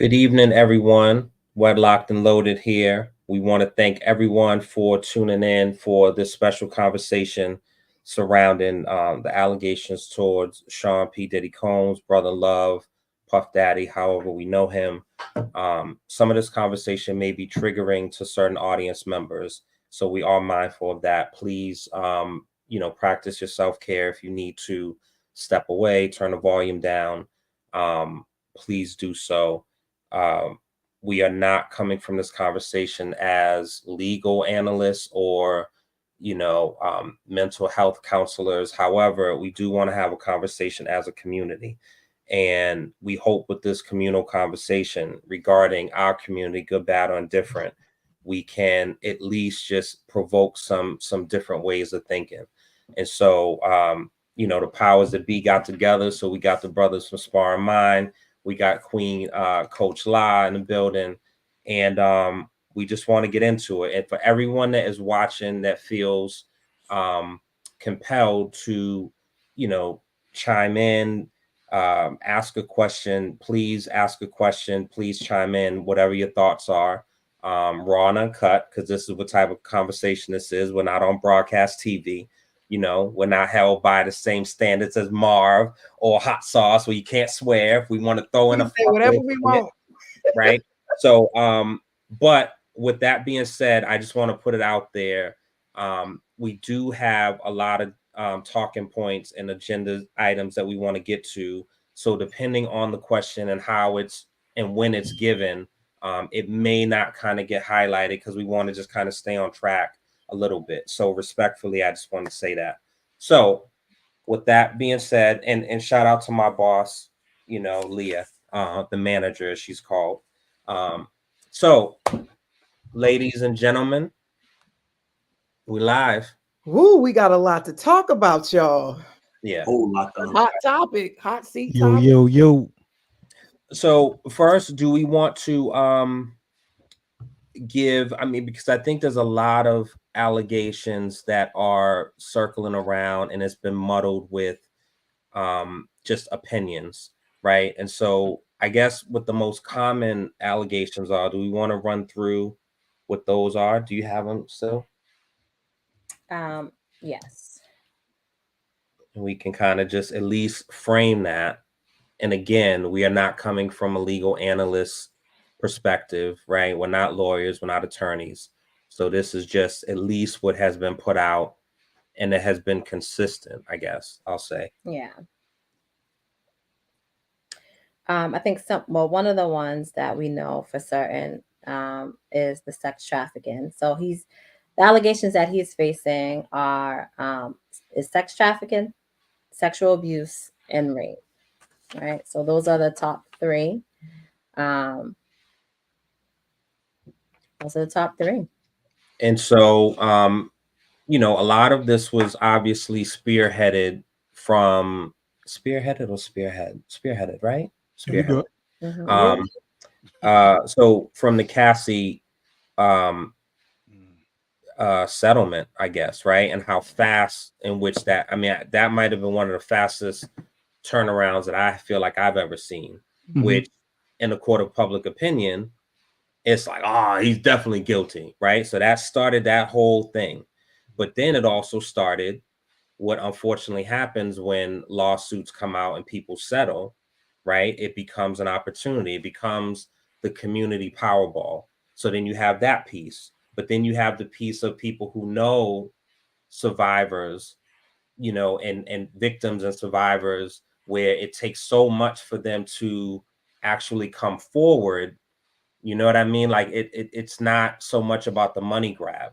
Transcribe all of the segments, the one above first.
Good evening, everyone. Wedlocked and Loaded here. We want to thank everyone for tuning in for this special conversation surrounding the allegations towards Sean P. Diddy Combs, Brother Love, Puff Daddy, however we know him. Some of this conversation may be triggering to certain audience members, so we are mindful of that. Please, practice your self-care. If you need to step away, turn the volume down, please do so. um, we are not coming from this conversation as legal analysts or mental health counselors. However, we do want to have a conversation as a community, and we hope with this communal conversation regarding our community, good, bad, or indifferent, we can at least just provoke some different ways of thinking. And so the powers that be got together. So we got the brothers from Sparring Mind, we got Queen Coach La in the building, and we just want to get into it. And for everyone that is watching that feels compelled to, chime in, ask a question, please ask a question, please chime in, whatever your thoughts are, raw and uncut, because this is what type of conversation this is. We're not on broadcast TV. We're not held by the same standards as Marv or Hot Sauce, where you can't swear. If we want to throw in a whatever we want, right? So, but with that being said, I just want to put it out there. We do have a lot of talking points and agenda items that we want to get to. So, depending on the question and how it's and when it's given, it may not kind of get highlighted because we want to just kind of stay on track a little bit. So respectfully, I just want to say that. So with that being said, and shout out to my boss, Leah, the manager, as she's called. So ladies and gentlemen, we live. Woo, we got a lot to talk about, y'all. Yeah. Hot topic, hot seat yo, topic. yo. So first, do we want to because I think there's a lot of allegations that are circling around, and it's been muddled with just opinions, right? And so I guess what the most common allegations are, do we want to run through what those are? Do you have them still? Yes. We can kind of just at least frame that. And again, we are not coming from a legal analyst perspective, right? We're not lawyers, we're not attorneys. So this is just at least what has been put out, and it has been consistent, I guess I'll say. Yeah. I think one of the ones that we know for certain is the sex trafficking. So the allegations that he's facing are is sex trafficking, sexual abuse, and rape. Right. So those are the top three. Those are the top three. And so, a lot of this was obviously spearheaded, right? Spearheaded. Mm-hmm. So from the Cassie settlement, I guess, right? And how fast in which that might have been one of the fastest turnarounds that I feel like I've ever seen, which in the court of public opinion, it's like, he's definitely guilty, right? So that started that whole thing. But then it also started what unfortunately happens when lawsuits come out and people settle, right? It becomes an opportunity. It becomes the community Powerball. So then you have that piece. But then you have the piece of people who know survivors, and victims and survivors, where it takes so much for them to actually come forward. You know what I mean? Like it's not so much about the money grab,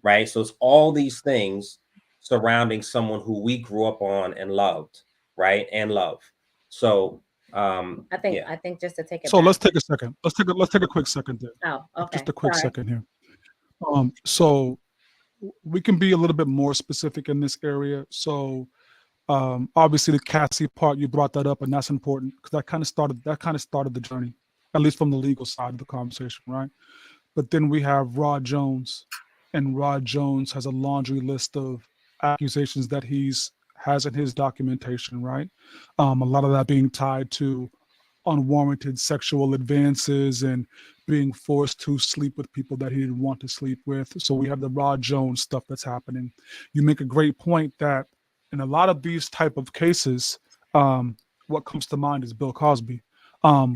right? So it's all these things surrounding someone who we grew up on and loved, right? And love. So I think just to take it. So let's take a second. Let's take a quick second there. Oh, okay. Just a quick second here. So we can be a little bit more specific in this area. So obviously the Cassie part, you brought that up, and that's important because that kind of started the journey, at least from the legal side of the conversation, right? But then we have Rod Jones, and Rod Jones has a laundry list of accusations that has in his documentation, right? A lot of that being tied to unwarranted sexual advances and being forced to sleep with people that he didn't want to sleep with. So we have the Rod Jones stuff that's happening. You make a great point that in a lot of these type of cases, what comes to mind is Bill Cosby.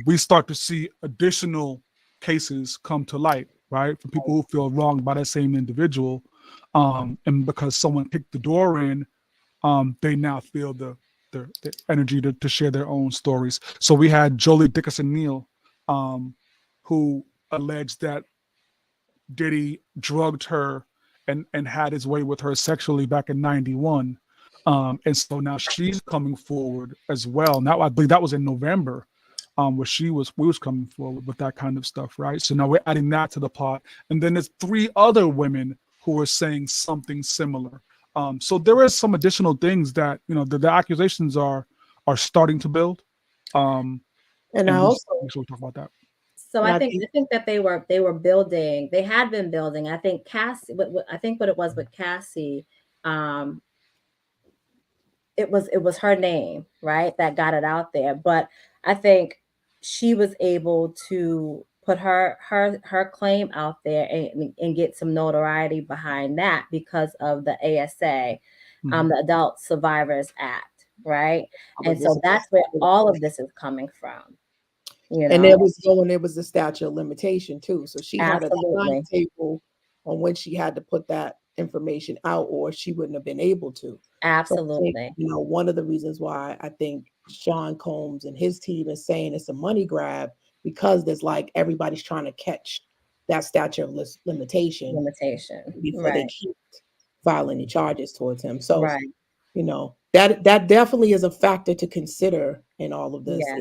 We start to see additional cases come to light, right? For people who feel wronged by that same individual. And because someone kicked the door in, they now feel the energy to share their own stories. So we had Jolie Dickinson Neal, who alleged that Diddy drugged her and had his way with her sexually back in 91. And so now she's coming forward as well. Now I believe that was in November, where we was coming forward with that kind of stuff, right? So now we're adding that to the pot. And then there's 3 other women who are saying something similar. So there is some additional things that, you know, the accusations are starting to build. And I also we'll talk about that. So I think that they were building. They had been building. I think Cassie. I think what it was with Cassie, it was her name, right, that got it out there. But I think she was able to put her claim out there and get some notoriety behind that because of the ASA, the Adult Survivors Act, right? And so that's where all of this is coming from. You know? And there was a statute of limitation too. So she had a timetable on when she had to put that information out, or she wouldn't have been able to. Absolutely. So I think, you know, one of the reasons why I think Sean Combs and his team is saying it's a money grab, because there's like everybody's trying to catch that statute of limitation before they keep filing any charges towards him. So, you know, that definitely is a factor to consider in all of this. Yeah.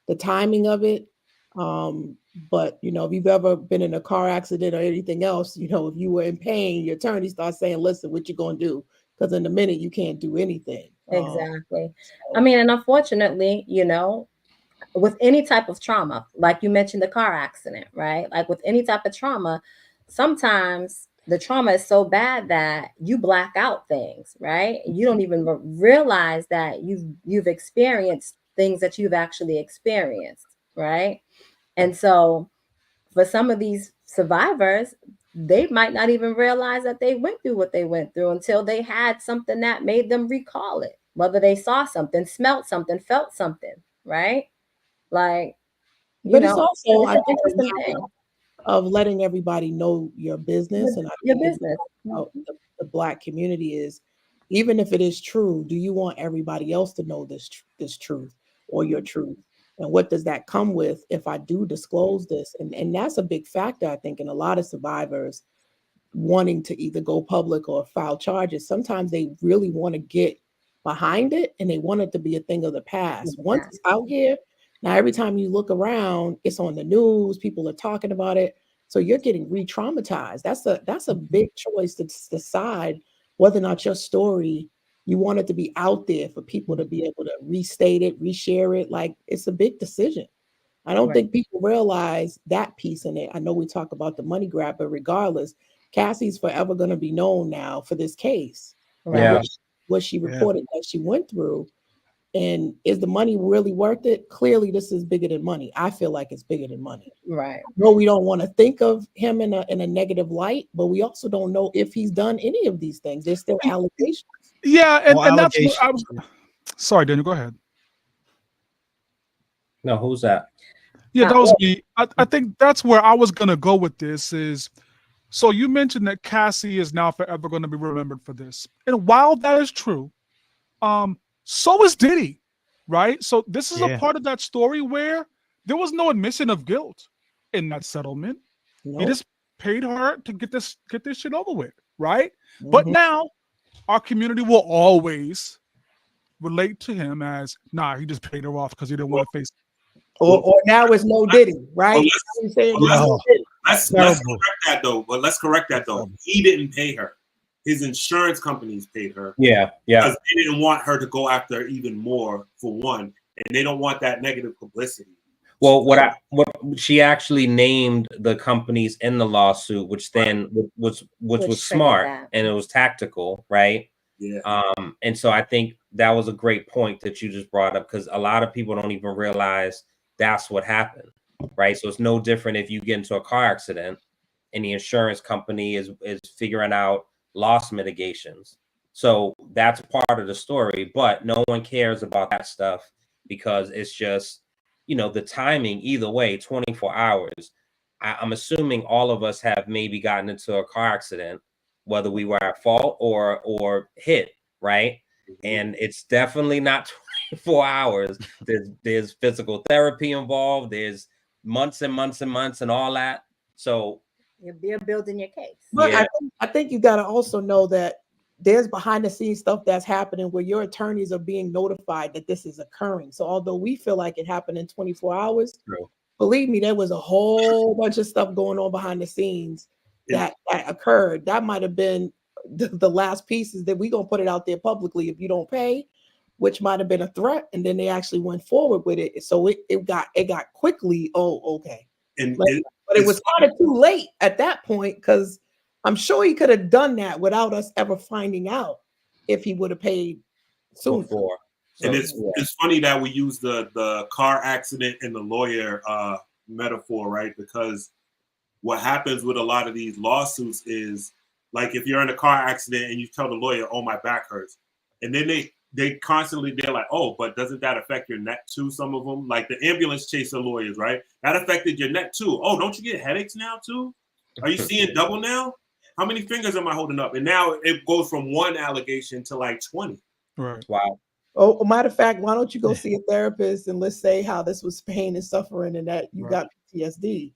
The timing of it. But you know, if you've ever been in a car accident or anything else, you know, if you were in pain, your attorney starts saying, listen, what you gonna do? Because in a minute you can't do anything. Exactly. I mean, and unfortunately, you know, with any type of trauma, like you mentioned the car accident, right? Like with any type of trauma, sometimes the trauma is so bad that you black out things, right? You don't even realize that you've experienced things that you've actually experienced, right? And so for some of these survivors, they might not even realize that they went through what they went through until they had something that made them recall it, whether they saw something, smelled something, felt something, right? Like, but it's also, I think, a matter of letting everybody know your business. And I think your business, the Black community is, even if it is true, do you want everybody else to know this truth or your truth? And what does that come with if I do disclose this? And that's a big factor, I think, in a lot of survivors wanting to either go public or file charges. Sometimes they really want to get behind it and they want it to be a thing of the past. Once it's out here, now every time you look around, it's on the news, people are talking about it. So you're getting re-traumatized. That's a big choice to decide whether or not your story, you want it to be out there for people to be able to restate it, reshare it. Like, it's a big decision. I don't think people realize that piece in it. I know we talk about the money grab, but regardless, Cassie's forever going to be known now for this case. What she reported that she went through. And is the money really worth it? Clearly, this is bigger than money. I feel like it's bigger than money. Right. No, we don't want to think of him in a negative light, but we also don't know if he's done any of these things. There's still allegations. Yeah, and that's what I was. Sorry, Daniel, go ahead. No, who's that? Yeah, that was me. I think that's where I was gonna go with this is. So you mentioned that Cassie is now forever going to be remembered for this, and while that is true, so is Diddy, right? So this is a part of that story where there was no admission of guilt in that settlement. Nope. He just paid her to get this shit over with, right? Mm-hmm. But now our community will always relate to him as, nah, he just paid her off because he didn't want to face it. Or now it's no Diddy, right? Let's correct that though. But let's correct that though. He didn't pay her. His insurance companies paid her. Yeah. Because they didn't want her to go after even more, for one, and they don't want that negative publicity. Well, what she actually named the companies in the lawsuit, which then was smart and it was tactical, right? Yeah. And so I think that was a great point that you just brought up, because a lot of people don't even realize that's what happened, right? So it's no different if you get into a car accident and the insurance company is figuring out loss mitigations. So that's part of the story, but no one cares about that stuff because it's just, the timing either way, 24 hours. I'm assuming all of us have maybe gotten into a car accident, whether we were at fault or hit, right? And it's definitely not 24 hours. There's physical therapy involved. There's months and months and months and all that. So you're building your case. But yeah. I think you got to also know that there's behind the scenes stuff that's happening where your attorneys are being notified that this is occurring. So although we feel like it happened in 24 hours, True. Believe me, there was a whole bunch of stuff going on behind the scenes that occurred. That might have been the last pieces that we're going to put it out there publicly if you don't pay, which might have been a threat. And then they actually went forward with it. So it got quickly, okay. But it was kind of too late at that point, because I'm sure he could have done that without us ever finding out if he would have paid soon. Before. So, and it's funny that we use the car accident and the lawyer metaphor, right? Because what happens with a lot of these lawsuits is, like, if you're in a car accident and you tell the lawyer, "Oh, my back hurts," and then they're like, "Oh, but doesn't that affect your neck too?" Some of them, like the ambulance chaser lawyers, right? That affected your neck too. Oh, don't you get headaches now too? Are you seeing double now? How many fingers am I holding up? And now it goes from one allegation to like 20. Right. Wow. Oh, matter of fact, why don't you go see a therapist and let's say how this was pain and suffering and that you got PTSD,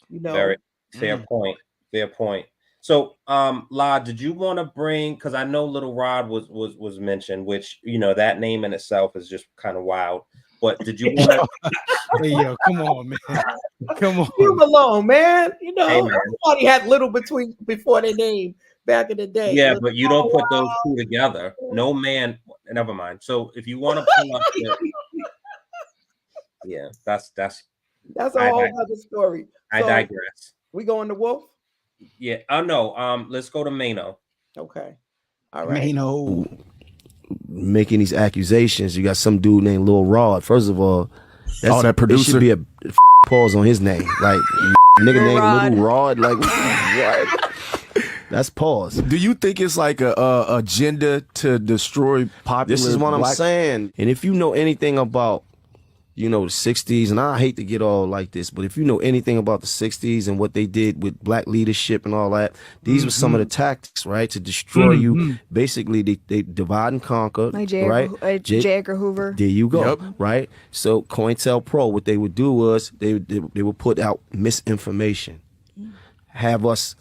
Very fair point. Fair point. So, La, did you want to bring, because I know Little Rod was mentioned, which, that name in itself is just kind of wild. But did you want to? Hey, yo, come on, man. Come on. Leave him alone, man. Hey, man. Everybody had little before their name back in the day. Yeah, but you don't put those two together. No man. Never mind. So if you want to pull up yeah, that's a whole other story. I digress. We going to Wolf? Yeah. Oh no. Let's go to Mano. Okay. All right. Mano. Making these accusations. You got some dude named Lil Rod. First of all, that producer should be a pause on his name. Like nigga named Little Rod. Like what? That's pause. Do you think it's like a agenda to destroy popular? This is what I'm saying. And if you know anything about, the 60s, and I hate to get all like this, but if you know anything about the 60s and what they did with black leadership and all that, these were some of the tactics, right? To destroy you. Basically, they divide and conquer, like J. right? J. Edgar Hoover. There you go, right? So COINTELPRO, what they would do was they would put out misinformation, have us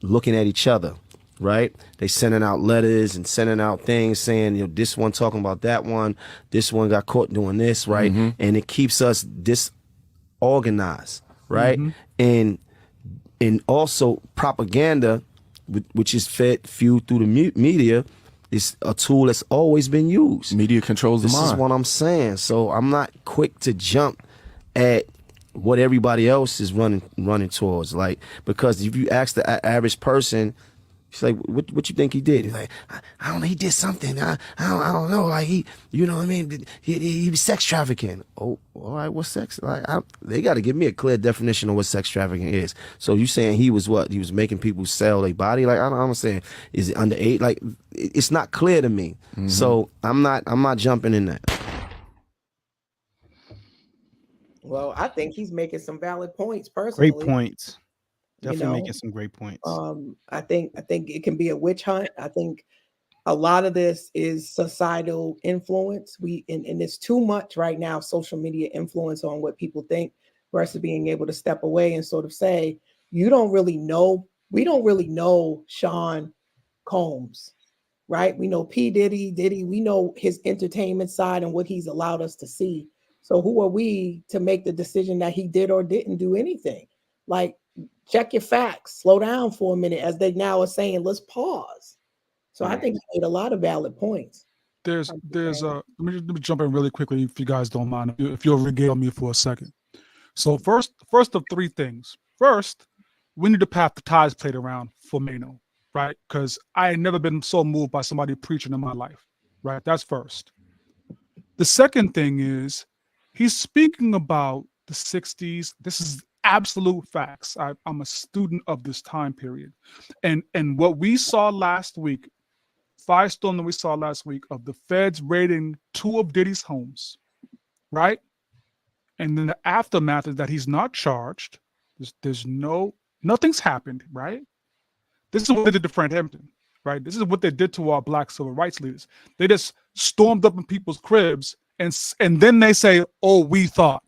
looking at each other, right? They sending out letters and sending out things saying, this one talking about that one, this one got caught doing this, right? And it keeps us disorganized, right? And also propaganda, which is fueled through the media, is a tool that's always been used. Media controls the mind. This is what I'm saying. So I'm not quick to jump at what everybody else is running towards, like, because if you ask the average person, she's like, what you think he did? He's like, I don't know, he did something. I don't know, like he was sex trafficking. Oh, all right, what's sex? Like, they got to give me a clear definition of what sex trafficking is. So you saying he was what? He was making people sell their body? Like, I'm saying, is it underage? Like, it's not clear to me. So I'm not jumping in that. Well, I think he's making some valid points personally. Great points. Definitely making some great points. I think it can be a witch hunt. I think a lot of this is societal influence. And it's too much right now, social media influence on what people think versus being able to step away and sort of say, we don't really know Sean Combs, right? We know P. Diddy, we know his entertainment side and what he's allowed us to see. So who are we to make the decision that he did or didn't do anything? Like, check your facts, slow down for a minute, as they now are saying, let's pause. So I think he made a lot of valid points. There's let me jump in really quickly, if you guys don't mind, if you'll regale me for a second. So first of three things. First, we need to pass the ties played around for Mano, right? Because I had never been so moved by somebody preaching in my life, right? That's first. The second thing is, he's speaking about the 60s. This is absolute facts. I'm a student of this time period. And what we saw last week, firestorm that we saw last week of the feds raiding 2 of Diddy's homes, right? And then the aftermath is that he's not charged. Nothing's happened, right? This is what they did to Frank Hampton, right? This is what they did to our black civil rights leaders. They just stormed up in people's cribs and then they say, "Oh, we thought."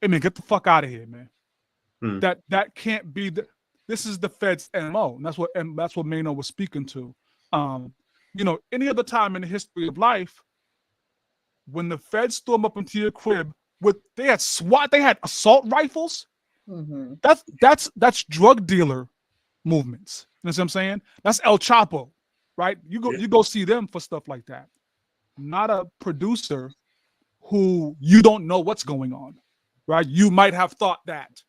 Hey man, get the fuck out of here, man. That can't be this is the Fed's MO. And that's what Mano was speaking to. Any other time in the history of life, when the Feds storm up into your crib they had assault rifles. Mm-hmm. That's drug dealer movements. You know what I'm saying? That's El Chapo, right? You go see them for stuff like that. Not a producer who you don't know what's going on, right? You might have thought that.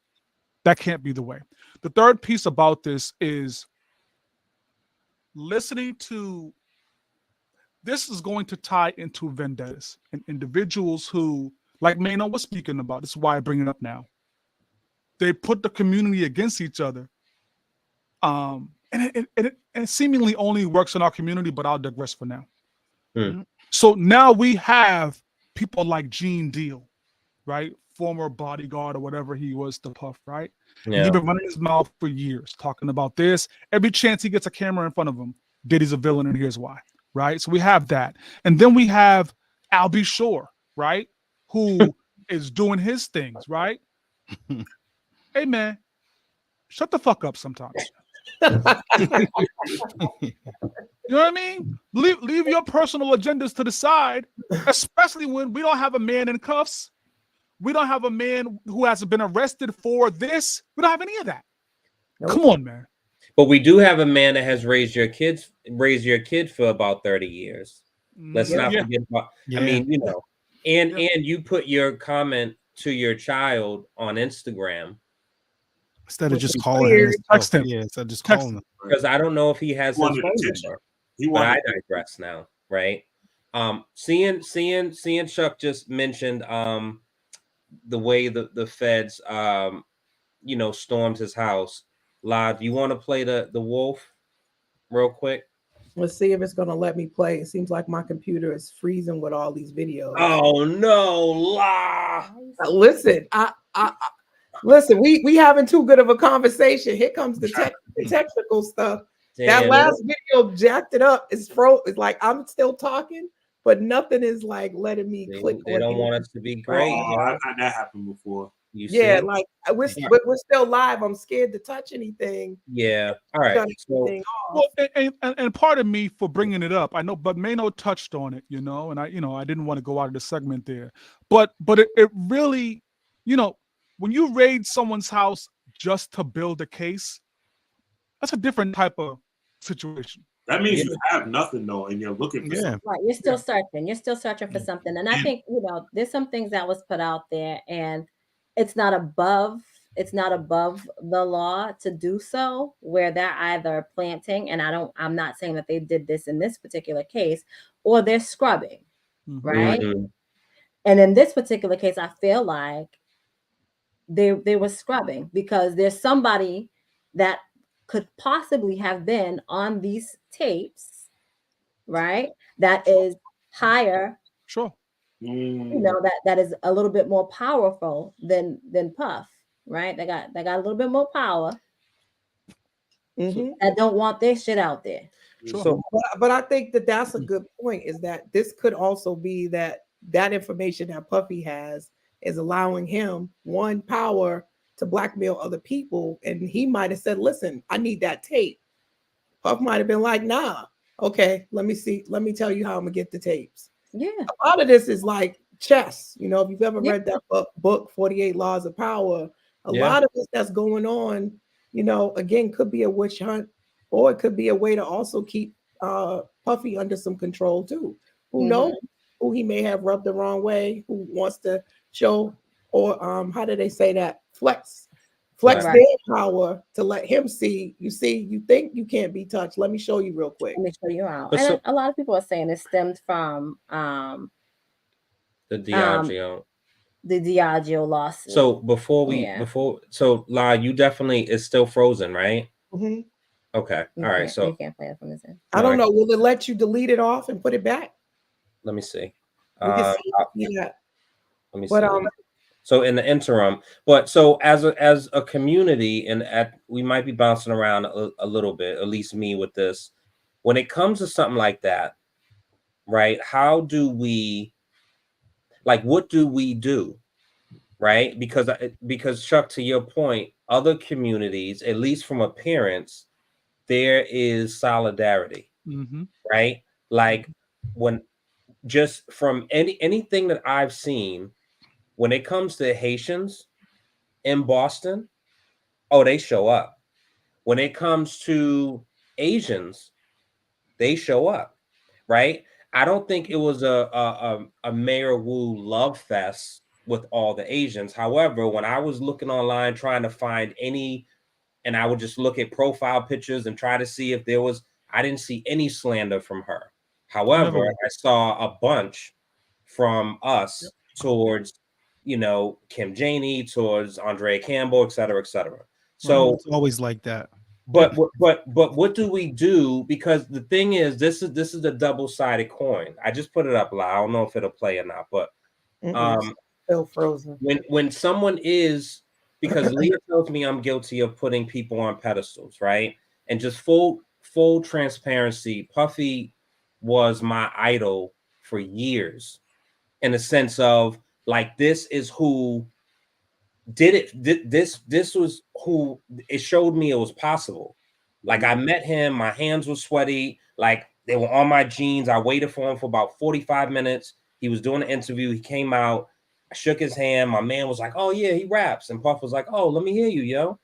That can't be the way. The third piece about this is listening to. This is going to tie into vendettas and individuals who, like Mano was speaking about. This is why I bring it up now. They put the community against each other. And it seemingly only works in our community, but I'll digress for now. So now we have people like Gene Deal, right? Former bodyguard or whatever he was to Puff, right? Yeah. He's been running his mouth for years, talking about this. Every chance he gets a camera in front of him, Diddy's a villain, and here's why, right? So we have that. And then we have Albie Shore, right? Who is doing his things, right? Hey, man, shut the fuck up sometimes. You know what I mean? Leave your personal agendas to the side, especially when we don't have a man in cuffs. We don't have a man who hasn't been arrested for this. We don't have any of that. Nope. Come on, man. But we do have a man that has raised your kid for about 30 years. Let's not forget about. I mean, and you put your comment to your child on Instagram. Instead of just calling him. Instead of just calling him. Because I don't know if he has his phone number. But I digress now, right? Seeing Chuck just mentioned the way the feds stormed his house. Live, you want to play the wolf real quick? Let's see if it's gonna let me play. It seems like my computer is freezing with all these videos. Oh no, La! Listen, listen, we having too good of a conversation. Here comes the technical stuff. Damn, that last video jacked it up. It's like I'm still talking, but nothing is like letting me click. They don't want us to be great. I've had that happen before. Like we're still live. I'm scared to touch anything. Yeah. All right. And part of me for bringing it up, I know, but Mano touched on it, and I didn't want to go out of the segment there, but it really, when you raid someone's house just to build a case, that's a different type of situation. That means you have nothing though, and you're looking for something. Right, you're still searching. You're still searching for something, and I think there's some things that was put out there, and it's not above the law to do so, where they're either planting, and I'm not saying that they did this in this particular case, or they're scrubbing, right? Mm-hmm. And in this particular case, I feel like they were scrubbing because there's somebody that could possibly have been on these tapes, right? That is higher. Sure. That is a little bit more powerful than Puff, right? They got a little bit more power. That don't want their shit out there. Sure. So, but I think that's a good point. Is that this could also be that information that Puffy has is allowing him power to blackmail other people, and he might have said, "Listen, I need that tape." Puff might have been like, "Nah, okay, let me see. Let me tell you how I'm gonna get the tapes." Yeah, a lot of this is like chess. If you've ever read that book, 48 Laws of Power, a lot of this that's going on, again, could be a witch hunt, or it could be a way to also keep Puffy under some control too. Who knows who he may have rubbed the wrong way, who wants to show, or how do they say that? Flex their power to let him see. You think you can't be touched. Let me show you real quick. Let me show you out. And a lot of people are saying it stemmed from the Diageo. the Diageo lawsuit. So before La, you definitely is still frozen, right? Mhm. Okay. You All right. can't- So you can't play it from this end. I don't know. Will it let you delete it off and put it back? let me see. We can see that. Let me But see. So in the interim, but so as a community, and we might be bouncing around a little bit, at least me with this. When it comes to something like that, right? How do we, like, what do we do, right? Because Chuck, to your point, other communities, at least from appearance, there is solidarity, right? Like when just from anything that I've seen, when it comes to Haitians in Boston, oh, they show up. When it comes to Asians, they show up, right? I don't think it was a Mayor Wu love fest with all the Asians. However, when I was looking online trying to find any, and I would just look at profile pictures and try to see if there was, I didn't see any slander from her. However, I saw a bunch from us towards, Kim Janey, towards Andrea Campbell, et cetera, et cetera. So it's always like that. But what do we do? Because the thing is, this is a double-sided coin. I just put it up loud. I don't know if it'll play or not, but still frozen. When someone is, because Leah tells me I'm guilty of putting people on pedestals, right? And just full transparency, Puffy was my idol for years, in the sense of like, this is who did it. This was who it showed me it was possible. Like, I met him, my hands were sweaty, like they were on my jeans. I waited for him for about 45 minutes. He was doing an interview. He came out. I shook his hand. My man was like, "Oh yeah, he raps." And Puff was like, "Oh, let me hear you, yo."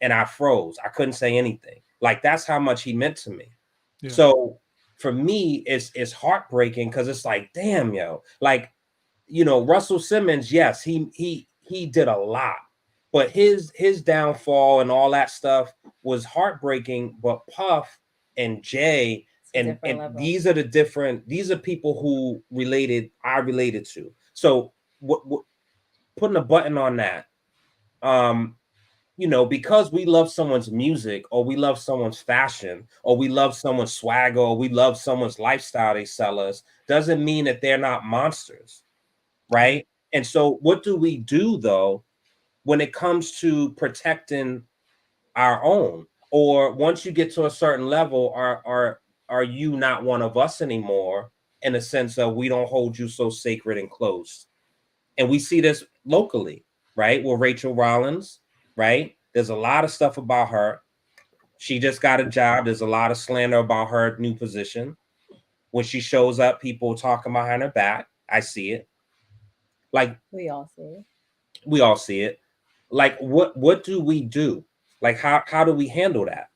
And I froze. I couldn't say anything. Like, that's how much he meant to me. Yeah. So for me, it's heartbreaking, because it's like, damn, yo, like, Russell Simmons, yes, he did a lot, but his downfall and all that stuff was heartbreaking. But Puff and Jay and these are people who I related to. So what putting a button on that, because we love someone's music, or we love someone's fashion, or we love someone's swagger, or we love someone's lifestyle they sell us, doesn't mean that they're not monsters, right? And so what do we do, though, when it comes to protecting our own? Or once you get to a certain level, are you not one of us anymore, in the sense of we don't hold you so sacred and close? And we see this locally, right? Well, Rachel Rollins, right? There's a lot of stuff about her. She just got a job. There's a lot of slander about her new position. When she shows up, people talking behind her back. I see it. Like, we all see it. Like, what do we do? Like, how do we handle that?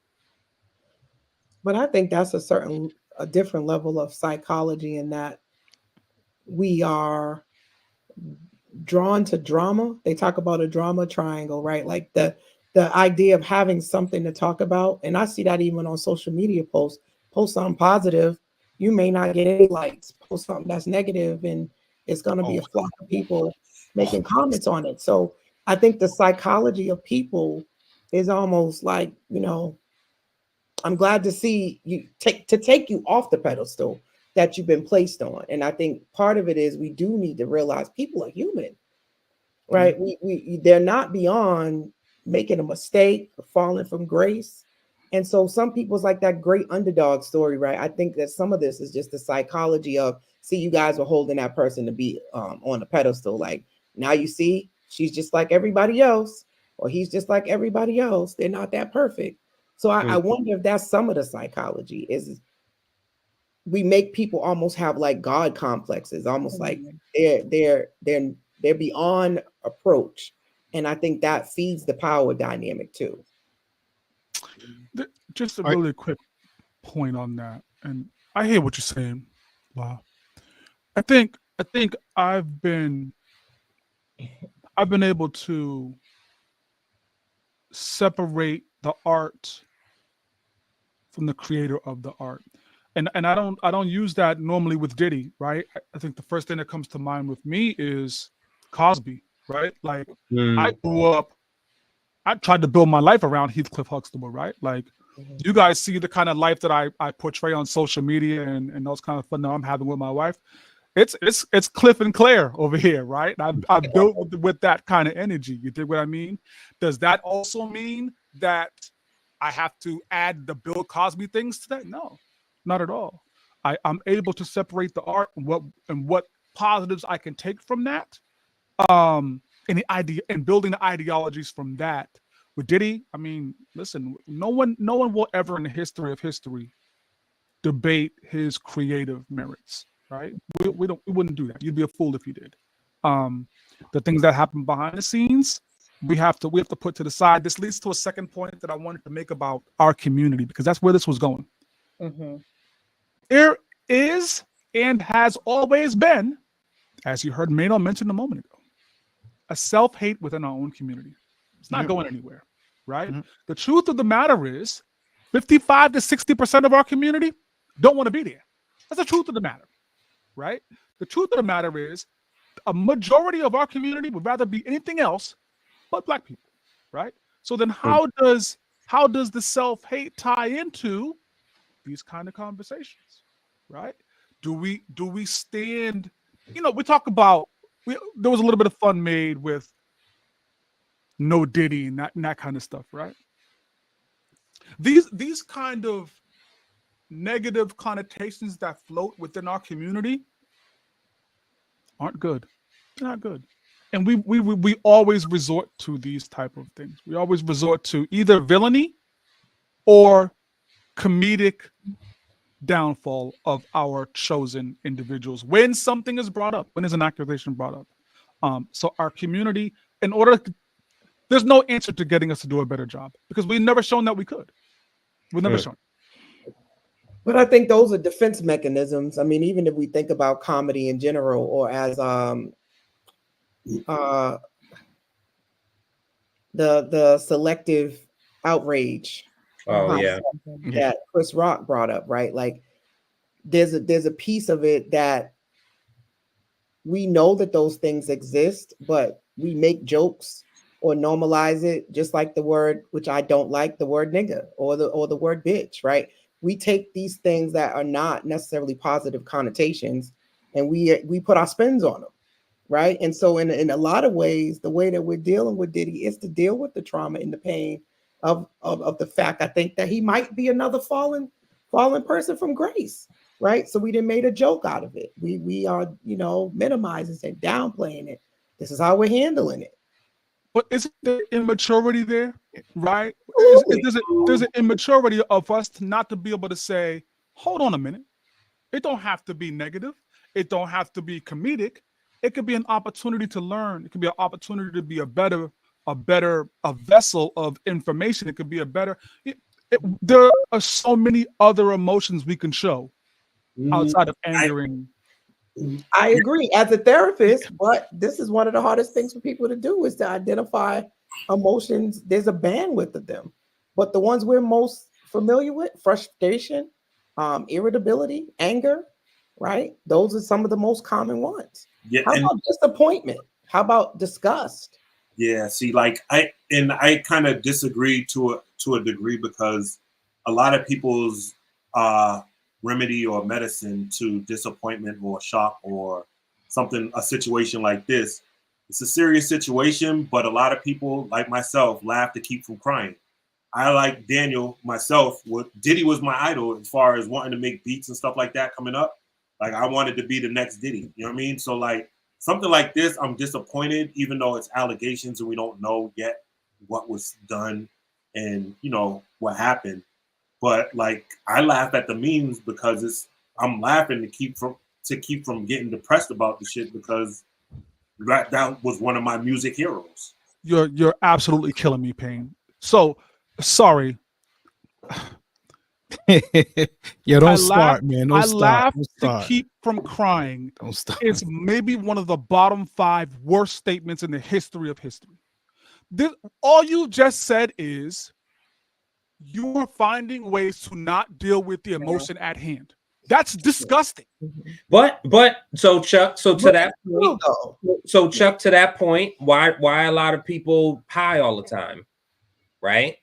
But I think that's a different level of psychology, in that we are drawn to drama. They talk about a drama triangle, right? Like the idea of having something to talk about. And I see that even on social media posts. Post something positive, you may not get any likes. Post something that's negative, and it's going to be a flock of people making comments on it. So I think the psychology of people is almost like, I'm glad to see you take you off the pedestal that you've been placed on. And I think part of it is we do need to realize people are human, right? Mm-hmm. They're not beyond making a mistake or falling from grace. And so some people's like that great underdog story, right? I think that some of this is just the psychology of, see, you guys were holding that person to be on the pedestal. Like, now you see, she's just like everybody else, or he's just like everybody else. They're not that perfect. So I wonder if that's some of the psychology, is we make people almost have like God complexes, almost like they're beyond approach. And I think that feeds the power dynamic too. Just a really quick point on that. And I hear what you're saying. Wow. I think I've been able to separate the art from the creator of the art. And I don't use that normally with Diddy, right? I think the first thing that comes to mind with me is Cosby, right? Like I grew up, I tried to build my life around Heathcliff Huxtable, right? Like you guys see the kind of life that I portray on social media and those kind of fun that I'm having with my wife. It's Cliff and Claire over here, right? I built with that kind of energy. You dig what I mean? Does that also mean that I have to add the Bill Cosby things to that? No, not at all. I'm able to separate the art and what positives I can take from that, and the idea and building the ideologies from that. With Diddy, I mean, listen, no one will ever in the history of history debate his creative merits, right? We wouldn't do that. You'd be a fool if you did. The things that happen behind the scenes, we have to put to the side. This leads to a second point that I wanted to make about our community, because that's where this was going. Mm-hmm. There is and has always been, as you heard Mano mention a moment ago, a self-hate within our own community. It's not going anywhere, right? The truth of the matter is 55 to 60% of our community don't want to be there. That's the truth of the matter, right? The truth of the matter is a majority of our community would rather be anything else but Black people, right? So then how does the self-hate tie into these kind of conversations, right? Do we stand, we talk about, there was a little bit of fun made with no Diddy and that kind of stuff, right? These kind of negative connotations that float within our community aren't good. They're not good. And we always resort to these type of things. We always resort to either villainy or comedic downfall of our chosen individuals when something is brought up, when there's an accusation brought up. So our community, there's no answer to getting us to do a better job because we've never shown that we could. We've never shown. But I think those are defense mechanisms. I mean, even if we think about comedy in general, or as the selective outrage that Chris Rock brought up, right? Like there's a piece of it that we know that those things exist, but we make jokes or normalize it, just like the word, which I don't like, the word nigga or the word bitch, right? We take these things that are not necessarily positive connotations and we put our spins on them, right? And so in a lot of ways, the way that we're dealing with Diddy is to deal with the trauma and the pain of the fact, I think, that he might be another fallen person from grace, right? So we done made a joke out of it. We are, minimizing and downplaying it. This is how we're handling it. But isn't there immaturity there, right? There's an immaturity of us not to be able to say, hold on a minute. It don't have to be negative. It don't have to be comedic. It could be an opportunity to learn. It could be an opportunity to be a vessel of information. It could be there are so many other emotions we can show outside of angering. I agree as a therapist, but this is one of the hardest things for people to do is to identify emotions. There's a bandwidth of them, but the ones we're most familiar with, frustration, irritability, anger, right? Those are some of the most common ones. Yeah. How about disappointment? How about disgust? Yeah, see, like I kind of disagree to a degree because a lot of people's remedy or medicine to disappointment or shock or a situation like this, it's a serious situation, but a lot of people like myself laugh to keep from crying. I, like Daniel, myself, Diddy was my idol as far as wanting to make beats and stuff like that coming up. Like I wanted to be the next Diddy, you know what I mean? So like something like this, I'm disappointed, even though it's allegations and we don't know yet what was done and what happened. But like I laugh at the memes because I'm laughing to keep from getting depressed about the shit because that was one of my music heroes. You're absolutely killing me, Payne. So sorry. Yeah, don't start, man. Don't start. I laugh to keep from crying. Don't start. It's maybe one of the bottom 5 worst statements in the history of history. All you just said is you are finding ways to not deal with the emotion at hand. That's disgusting. But so Chuck, so to that point, so Chuck, to that point, why a lot of people high all the time, right?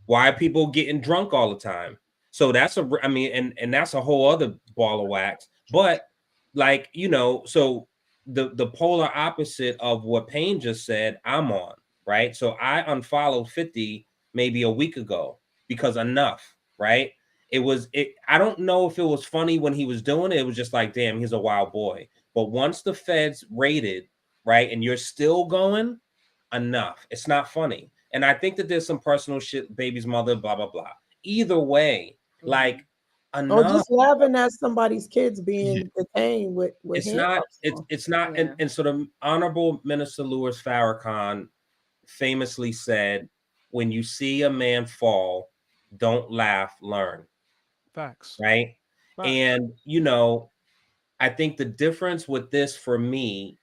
Why are people getting drunk all the time? So that's I mean, and that's a whole other ball of wax. But like, you know, so the polar opposite of what Payne just said, I'm on, right? So I unfollowed 50 maybe a week ago because enough, right? I don't know if it was funny when he was doing it. It was just like, damn, he's a wild boy. But once the feds raided, right, and you're still going, enough. It's not funny. And I think that there's some personal shit, baby's mother, blah, blah, blah. Either way, like, enough. Or just laughing at somebody's kids being detained with it's not, it's not, and so the Honorable Minister Louis Farrakhan famously said, when you see a man fall, don't laugh, learn. Facts. Right? Facts. And, you know, I think the difference with this for me,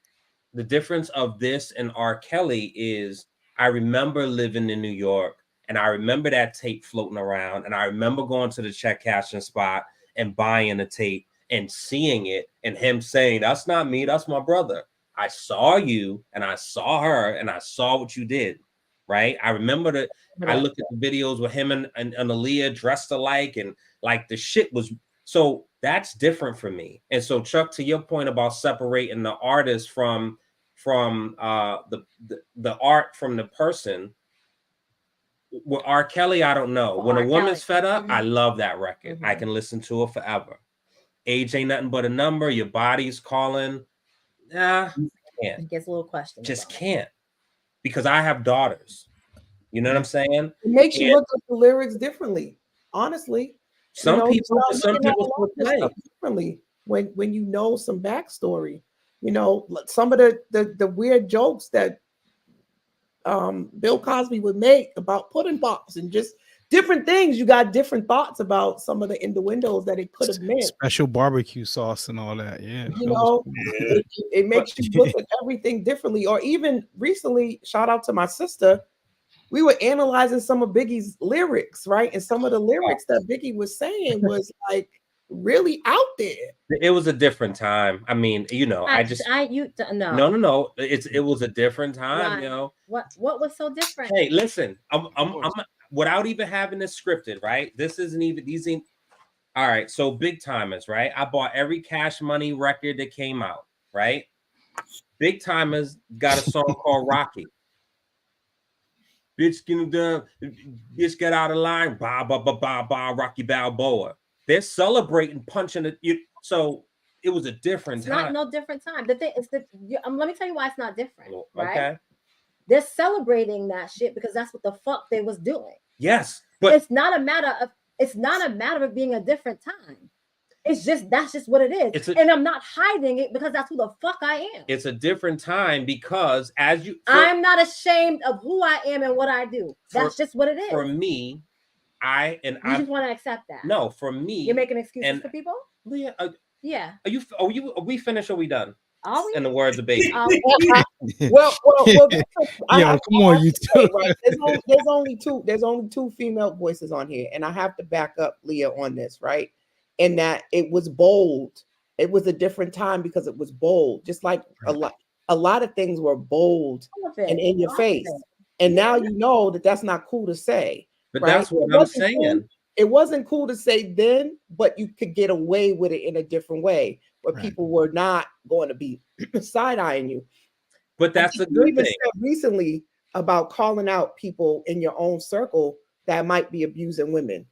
the difference of this and R. Kelly is I remember living in New York and I remember that tape floating around and I remember going to the check cashing spot and buying a tape and seeing it and him saying, that's not me, that's my brother. I saw you and I saw her and I saw what you did, right? I remember that I looked at the videos with him and Aaliyah dressed alike and like the shit was, so that's different for me. And so Chuck, to your point about separating the artist from the art from the person, with R. Kelly, I don't know. When a woman's fed up, I love that record. I can listen to it forever. Age ain't nothing but a number. Your body's calling. Nah, can't. It gets a little questionable. Just can't, because I have daughters. You know what I'm saying? It makes you look at the lyrics differently. Honestly, some people differently when you know some backstory. You know, some of the weird jokes that Bill Cosby would make about pudding pops and just different things. You got different thoughts about some of the innuendos that it could have meant. Special barbecue sauce and all that. Yeah. You know, it makes you look at everything differently. Or even recently, shout out to my sister, we were analyzing some of Biggie's lyrics, right? And some of the lyrics that Biggie was saying was like really out there. It was a different time. I mean, you know, No. It was a different time, Right. you know. What was so different? Hey, listen, I'm without even having this scripted, right? These ain't all right. So Big Timers, right? I bought every Cash Money record that came out, right? Big Timers got a song called Rocky. Bitch, get out of line, ba ba ba ba ba, Rocky Balboa. They're celebrating, punching it. So it was a different time. Not no different time. The thing is that let me tell you why it's not different. Right? Okay. They're celebrating that shit because that's what the fuck they was doing. Yes, but it's not a matter of it being a different time. It's just that's just what it is. And I'm not hiding it because that's who the fuck I am. It's a different time because I'm not ashamed of who I am and what I do. That's just what it is. For me, I just want to accept that. No, for me, you're making excuses for people. Leah, yeah. Are we finished or we done? Are we? In the words of Baby. well, yeah, come on, you two. Right. There's only two female voices on here, and I have to back up Leah on this, right? And that it was bold. It was a different time because it was bold. Just like a lot of things were bold and in your face. And now you know that that's not cool to say. But right? That's what I'm saying. Cool. It wasn't cool to say then, but you could get away with it in a different way where people were not going to be side-eyeing you. But that's a good thing. Said recently about calling out people in your own circle that might be abusing women.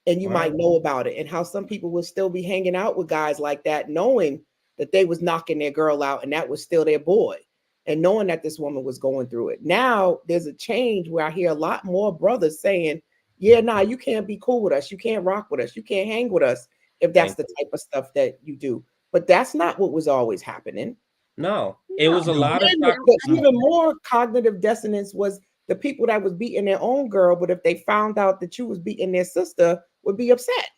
And you might know about it, and how some people will still be hanging out with guys like that, knowing that they was knocking their girl out and that was still their boy, and knowing that this woman was going through it. Now there's a change where I hear a lot more brothers saying, yeah, nah, you can't be cool with us. You can't rock with us. You can't hang with us if that's the type of stuff that you do. But that's not what was always happening. No, it was a lot of stuff. Even more cognitive dissonance was the people that was beating their own girl, but if they found out that you was beating their sister, would be upset.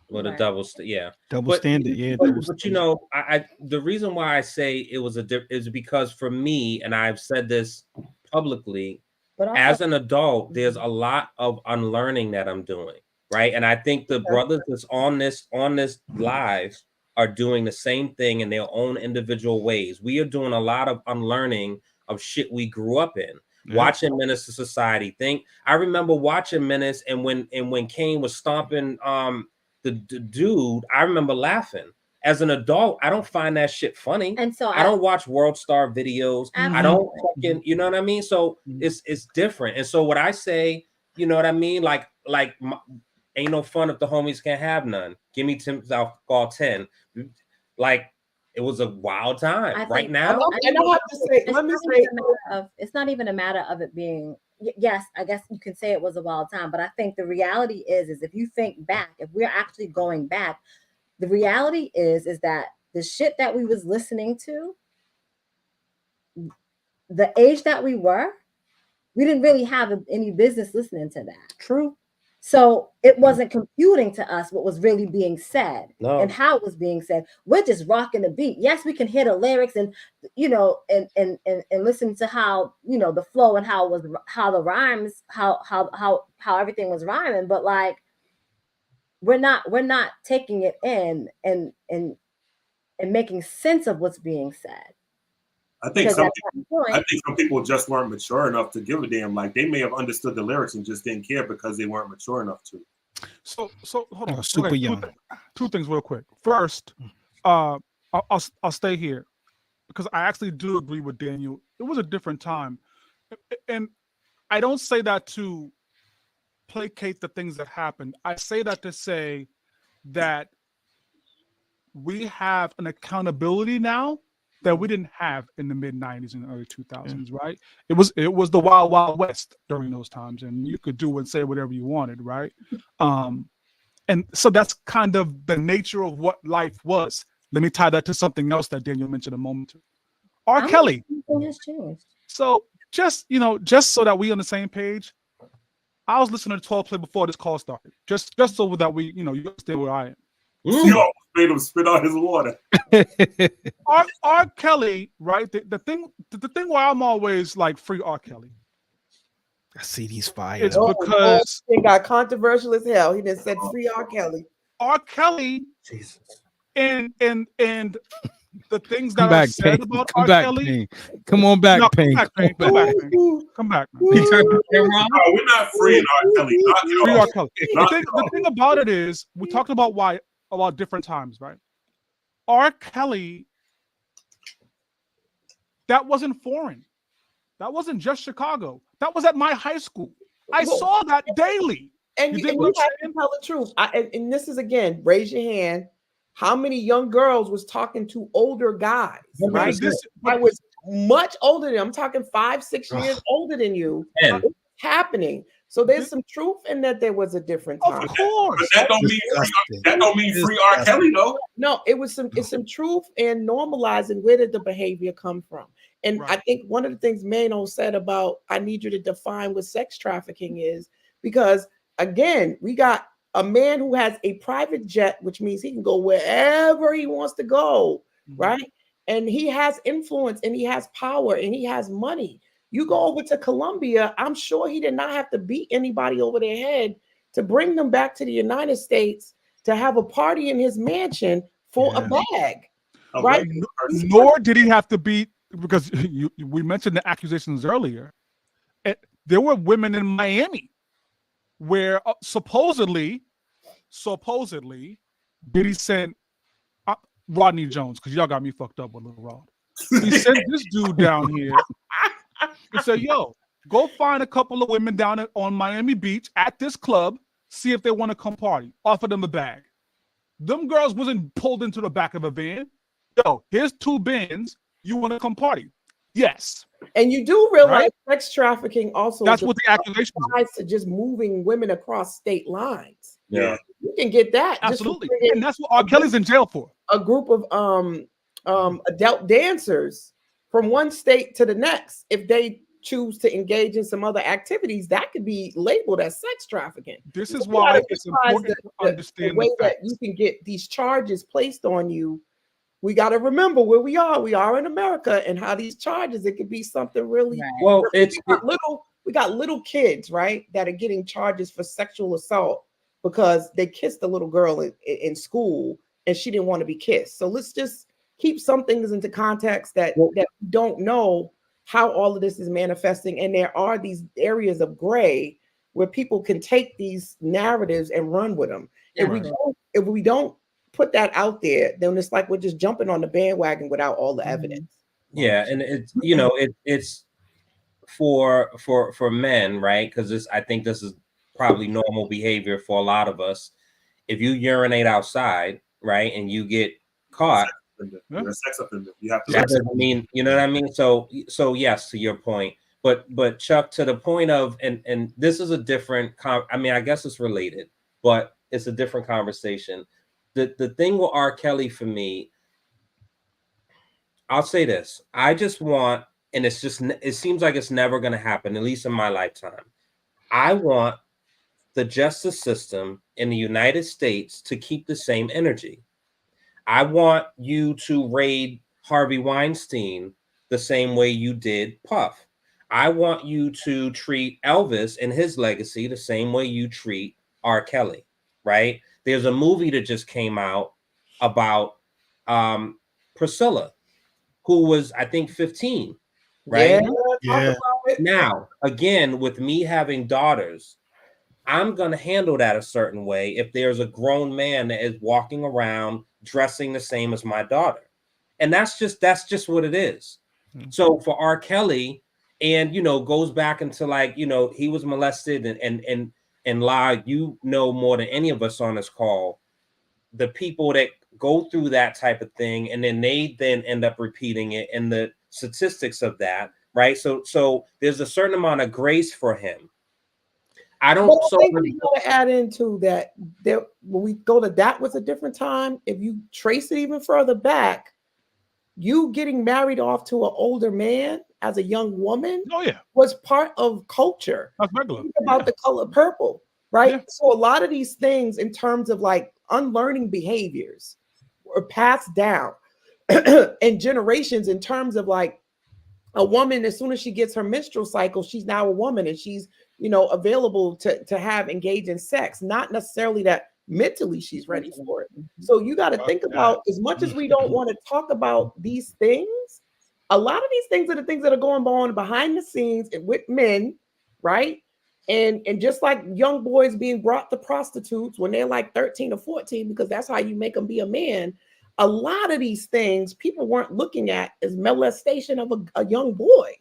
With a double standard, yeah. But you know, I the reason why I say it was is because for me, and I've said this publicly, but also, as an adult, there's a lot of unlearning that I'm doing, right? And I think the brothers that's on this live are doing the same thing in their own individual ways. We are doing a lot of unlearning of shit we grew up in. Watching Menace to Society. I remember watching Menace, and when Kane was stomping the dude, I remember laughing. As an adult, I don't find that shit funny. And so I don't watch World Star videos. I don't fucking, you know what I mean? So it's different. And so what I say, you know what I mean? Like ain't no fun if the homies can't have none. Give me 10, I'll call 10. Like, it was a wild time. Right now, and I have to say, it's not even a matter of it being. Yes, I guess you can say it was a wild time, but I think the reality is if you think back, if we're actually going back, the reality is that the shit that we was listening to, the age that we were, we didn't really have any business listening to that. True. So it wasn't computing to us what was really being said and how it was being said. We're just rocking the beat. Yes, we can hear the lyrics and and listen to how the flow and how the rhymes, how everything was rhyming. But like we're not taking it in and making sense of what's being said. I think some people just weren't mature enough to give a damn. Like they may have understood the lyrics and just didn't care because they weren't mature enough to. So hold on. Super young. Two things real quick. First, I'll stay here because I actually do agree with Daniel. It was a different time, and I don't say that to placate the things that happened. I say that to say that we have an accountability now that we didn't have in the mid 90s and early 2000s, right? It was the wild, wild west during those times, and you could do and say whatever you wanted, right? And so that's kind of the nature of what life was. Let me tie that to something else that Daniel mentioned a moment ago. R. Kelly. Has changed. So just so that we on the same page, I was listening to 12 Play before this call started, just so that we, you understand where I am. Yo, made him spit out his water. R. Kelly, right? The thing why I'm always like free R. Kelly. I see these fires. It's because it got controversial as hell. He just said free R. Kelly. R. Kelly, Jesus, and the things that are said about R. Kelly. Come on back, Payne. Come back. No, we're not free R. Kelly. Free R. Kelly. The thing about it is, we talked about different times, right? R. Kelly, that wasn't foreign. That wasn't just Chicago. That was at my high school. I saw that daily. And you have to tell the truth. And this is, again, raise your hand. How many young girls was talking to older guys, right? I was much older than I'm talking 5-6 years older than you. It's happening. So there's some truth in that there was a different time. Of course. But that don't mean free R. Kelly, though. No, it's some truth in normalizing where did the behavior come from. And I think one of the things Mano said about I need you to define what sex trafficking is, because again, we got a man who has a private jet, which means he can go wherever he wants to go, right? And he has influence and he has power and he has money. You go over to Colombia, I'm sure he did not have to beat anybody over their head to bring them back to the United States to have a party in his mansion for a bag, right? Nor did he have to beat, because we mentioned the accusations earlier. There were women in Miami where supposedly Diddy sent Rodney Jones, because y'all got me fucked up with Little Rod. He sent this dude down here and said, yo, go find a couple of women down on Miami Beach at this club, see if they want to come party. Offer them a bag. Them girls wasn't pulled into the back of a van. Yo, here's 2 bins. You want to come party? Yes. And you do realize sex trafficking also. That's what the accusation is. To just moving women across state lines. Yeah. You can get that. Absolutely. And that's what R. Kelly's in jail for. A group of adult dancers from one state to the next, if they choose to engage in some other activities, that could be labeled as sex trafficking. This is why it's important to understand the way that you can get these charges placed on you. We got to remember where we are. We are in America, and how these charges, it could be something really. Well, we got little kids, right, that are getting charges for sexual assault, because they kissed a little girl in school and she didn't want to be kissed. So let's just keep some things into context that we don't know how all of this is manifesting. And there are these areas of gray where people can take these narratives and run with them. If we don't put that out there, then it's like we're just jumping on the bandwagon without all the evidence. Yeah, and it's it's for men, right? Because I think this is probably normal behavior for a lot of us. If you urinate outside, right, and you get caught, you're a sex offender. You have to. That doesn't mean, you know what I mean? So yes, to your point, but Chuck, to the point of, and this is a different, I mean, I guess it's related, but it's a different conversation. The thing with R. Kelly for me, I'll say this: I just want, and it's just, it seems like it's never going to happen, at least in my lifetime. I want the justice system in the United States to keep the same energy. I want you to raid Harvey Weinstein the same way you did Puff. I want you to treat Elvis and his legacy the same way you treat R. Kelly, right? There's a movie that just came out about Priscilla, who was, I think, 15, right? Yeah. Now, again, with me having daughters, I'm going to handle that a certain way if there's a grown man that is walking around dressing the same as my daughter. And that's just what it is. So for R. Kelly, and, you know, goes back into, like, you know, he was molested and lie, you know, more than any of us on this call, the people that go through that type of thing, and then they end up repeating it, and the statistics of that, right? So there's a certain amount of grace for him. I think we got to add into that when we go to that was a different time. If you trace it even further back, you getting married off to an older man as a young woman was part of culture. That's regular. Think about the color purple, right? So a lot of these things in terms of like unlearning behaviors were passed down in generations, in terms of like a woman, as soon as she gets her menstrual cycle, she's now a woman and she's, you know, available to have engage in sex, not necessarily that mentally she's ready for it. So you got to think about, as much as we don't want to talk about these things, a lot of these things are the things that are going on behind the scenes with men, right? And just like young boys being brought to prostitutes when they're like 13 or 14, because that's how you make them be a man. A lot of these things people weren't looking at as molestation of a young boy.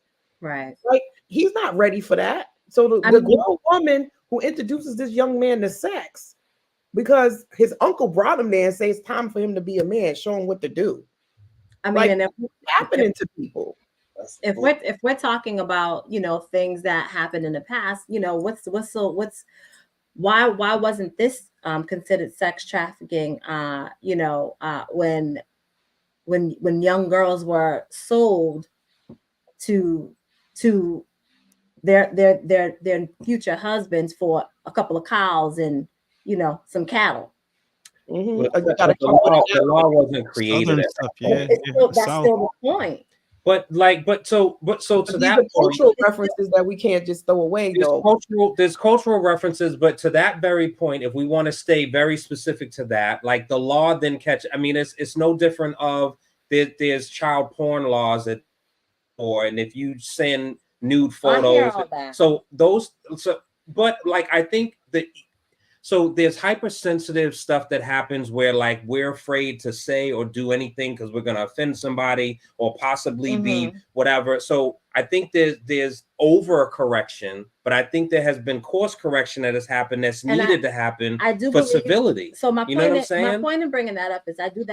Right. Like, he's not ready for that. So the grown woman who introduces this young man to sex because his uncle brought him there and says it's time for him to be a man, show him what to do. I mean, like, and what's happening to people? If we're talking about, you know, things that happened in the past, you know, why wasn't this considered sex trafficking? You know, when young girls were sold to their future husbands for a couple of cows and, you know, some cattle. The law wasn't created. That's still the point. But to that point, cultural references that we can't just throw away. There's cultural references, but to that very point, if we want to stay very specific to that, like the law then catch. I mean, it's no different of there's child porn laws and if you send nude photos, but like I think that. So there's hypersensitive stuff that happens where like we're afraid to say or do anything because we're going to offend somebody or possibly be whatever. So I think there's overcorrection, but I think there has been course correction that has happened that's needed to happen for civility. So my point in bringing that up is I do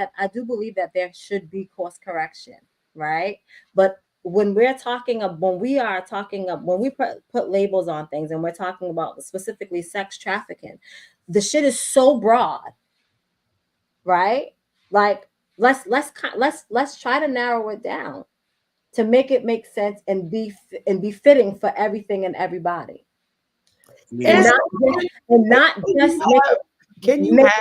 believe that there should be course correction, right? But when we put labels on things and we're talking about specifically sex trafficking, the shit is so broad, right? Like let's try to narrow it down to make it make sense and be fitting for everything and everybody. Can you have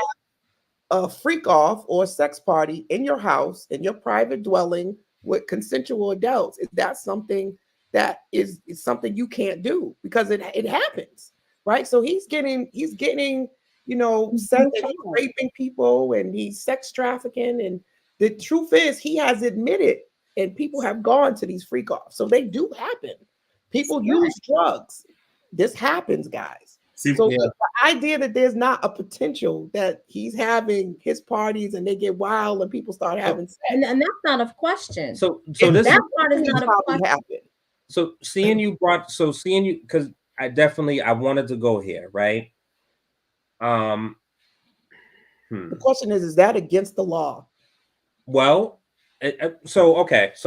a freak off or a sex party in your house, in your private dwelling, with consensual adults? Is that something that is something you can't do because it happens, right? So he's getting said that he's raping people and he's sex trafficking. And the truth is, he has admitted, and people have gone to these freak offs. So they do happen. People use drugs. This happens, guys. So the idea that there's not a potential that he's having his parties and they get wild and people start having sex. And that's not a question. So this that part is not a question. So seeing you, because I wanted to go here, right? The question is that against the law? Well, so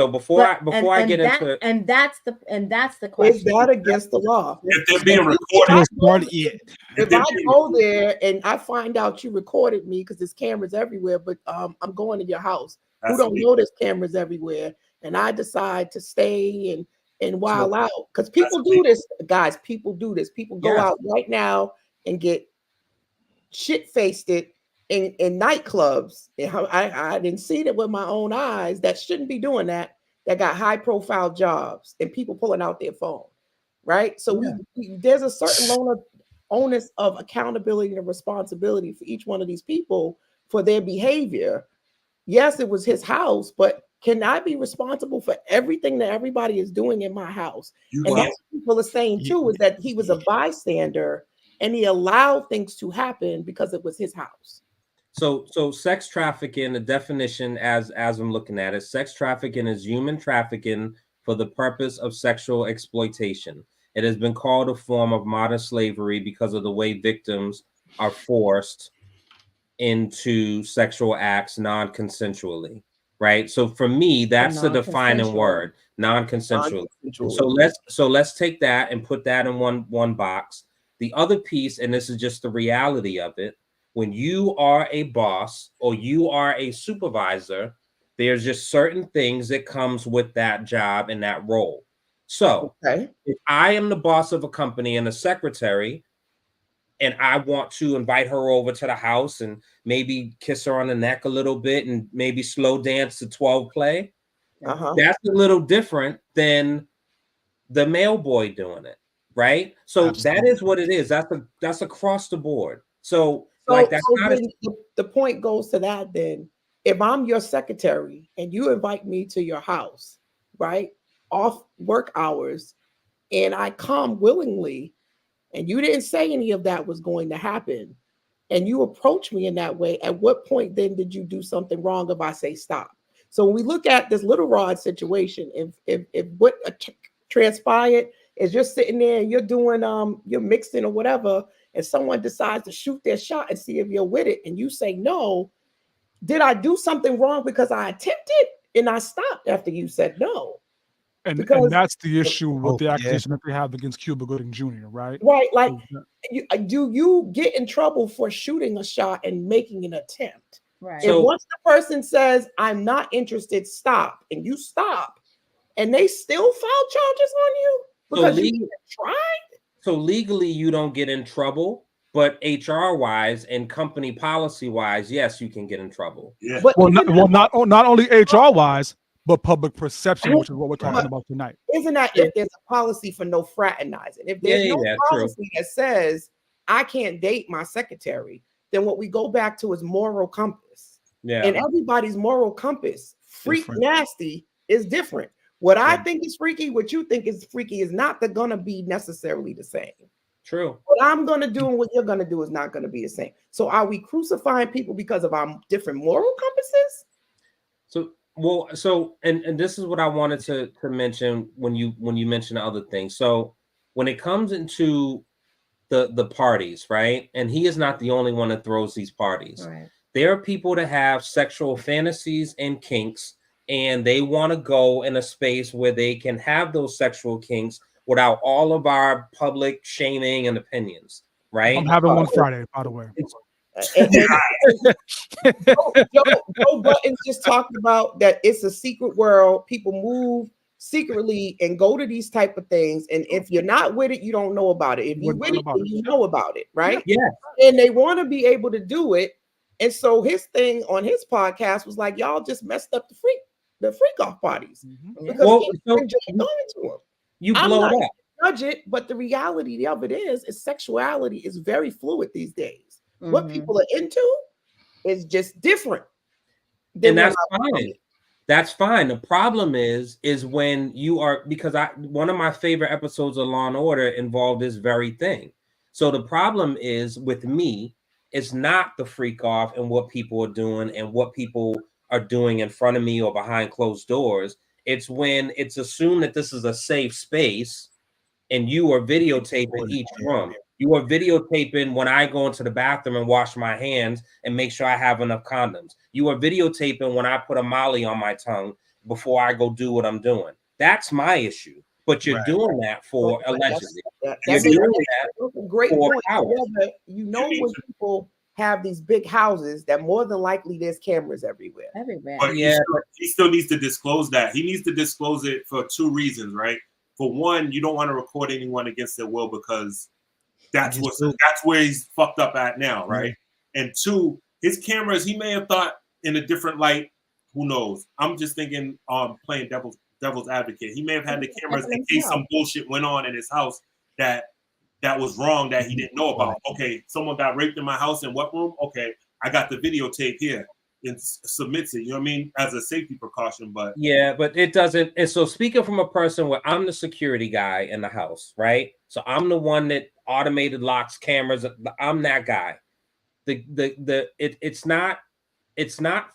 before I get into that's the question. Is that against the law? If they're being recorded, if I go there and I find out you recorded me because there's cameras everywhere, but I'm going to your house. Who don't know there's cameras everywhere, and I decide to stay and wild out because people do this, guys. People do this. People go out right now and get shit-faced in nightclubs. I didn't see it with my own eyes. That shouldn't be doing that. That got high-profile jobs and people pulling out their phone, right? So there's a certain onus of accountability and responsibility for each one of these people for their behavior. Yes, it was his house, but can I be responsible for everything that everybody is doing in my house? And that's what people are saying too, is that he was a bystander and he allowed things to happen because it was his house. So sex trafficking, the definition as I'm looking at it, sex trafficking is human trafficking for the purpose of sexual exploitation. It has been called a form of modern slavery because of the way victims are forced into sexual acts non-consensually, right? So for me, that's the defining word, non-consensual. So let's take that and put that in one box. The other piece, and this is just the reality of it, when you are a boss or you are a supervisor, there's just certain things that comes with that job and that role. So if I am the boss of a company and a secretary, and I want to invite her over to the house and maybe kiss her on the neck a little bit and maybe slow dance to 12 play, that's a little different than the mail boy doing it, right? So that is what it is. That's across the board. So the point goes to that then. If I'm your secretary and you invite me to your house, right, off work hours, and I come willingly, and you didn't say any of that was going to happen, and you approach me in that way, at what point then did you do something wrong if I say stop? So when we look at this Little Rod situation, if what transpired is you're sitting there and you're doing you're mixing or whatever, and someone decides to shoot their shot and see if you're with it, and you say no, did I do something wrong because I attempted and I stopped after you said no? And that's the issue with the accusation that they have against Cuba Gooding Jr., right? Right. Like, do you get in trouble for shooting a shot and making an attempt? Right. If once the person says, I'm not interested, stop, and you stop, and they still file charges on you because you tried? So legally, you don't get in trouble, but HR-wise and company policy-wise, yes, you can get in trouble. Yeah. But not only HR-wise, but public perception, which is what we're talking about tonight. Isn't that if there's a policy for no fraternizing? If there's no policy that says I can't date my secretary, then what we go back to is moral compass. Yeah. And everybody's moral compass, freak nasty, is different. What I think is freaky, what you think is freaky is not gonna be necessarily the same. True. What I'm gonna do and what you're gonna do is not gonna be the same. So are we crucifying people because of our different moral compasses? And this is what I wanted to mention when you mention other things. So when it comes into the parties, right? And he is not the only one that throws these parties. Right. There are people that have sexual fantasies and kinks, and they want to go in a space where they can have those sexual kinks without all of our public shaming and opinions, right? I'm having one Friday, by the way. Joe Budden just talked about that it's a secret world. People move secretly and go to these type of things, and if you're not with it, you don't know about it. If you're with it, you know about it, right? Yeah. And they want to be able to do it, and so his thing on his podcast was like, y'all just messed up the freak off parties because you blow it up. Judge it, but the reality of it is sexuality is very fluid these days. What people are into is just different. And that's fine. That's fine. The problem is when you are, because one of my favorite episodes of Law and Order involved this very thing. So the problem is with me, it's not the freak off and what people are doing and what people are doing in front of me or behind closed doors. It's when it's assumed that this is a safe space and you are videotaping each room. You are videotaping when I go into the bathroom and wash my hands and make sure I have enough condoms. You are videotaping when I put a Molly on my tongue before I go do what I'm doing. That's my issue. But you're doing that for allegedly. You're doing that great for point. power. You know, when people have these big houses, that more than likely there's cameras everywhere. But he still needs to disclose that. He needs to disclose it for two reasons, right? For one, you don't want to record anyone against their will because that's where he's fucked up at now, right? And two, his cameras, he may have thought in a different light. Who knows? I'm just thinking, playing devil's advocate. He may have had the cameras in case some bullshit went on in his house that was wrong that he didn't know about. Okay, someone got raped in my house in what room? Okay, I got the videotape here and submits it. You know what I mean? As a safety precaution, but but it doesn't. And so speaking from a person where I'm the security guy in the house, right? So I'm the one that automated locks cameras. I'm that guy. It's not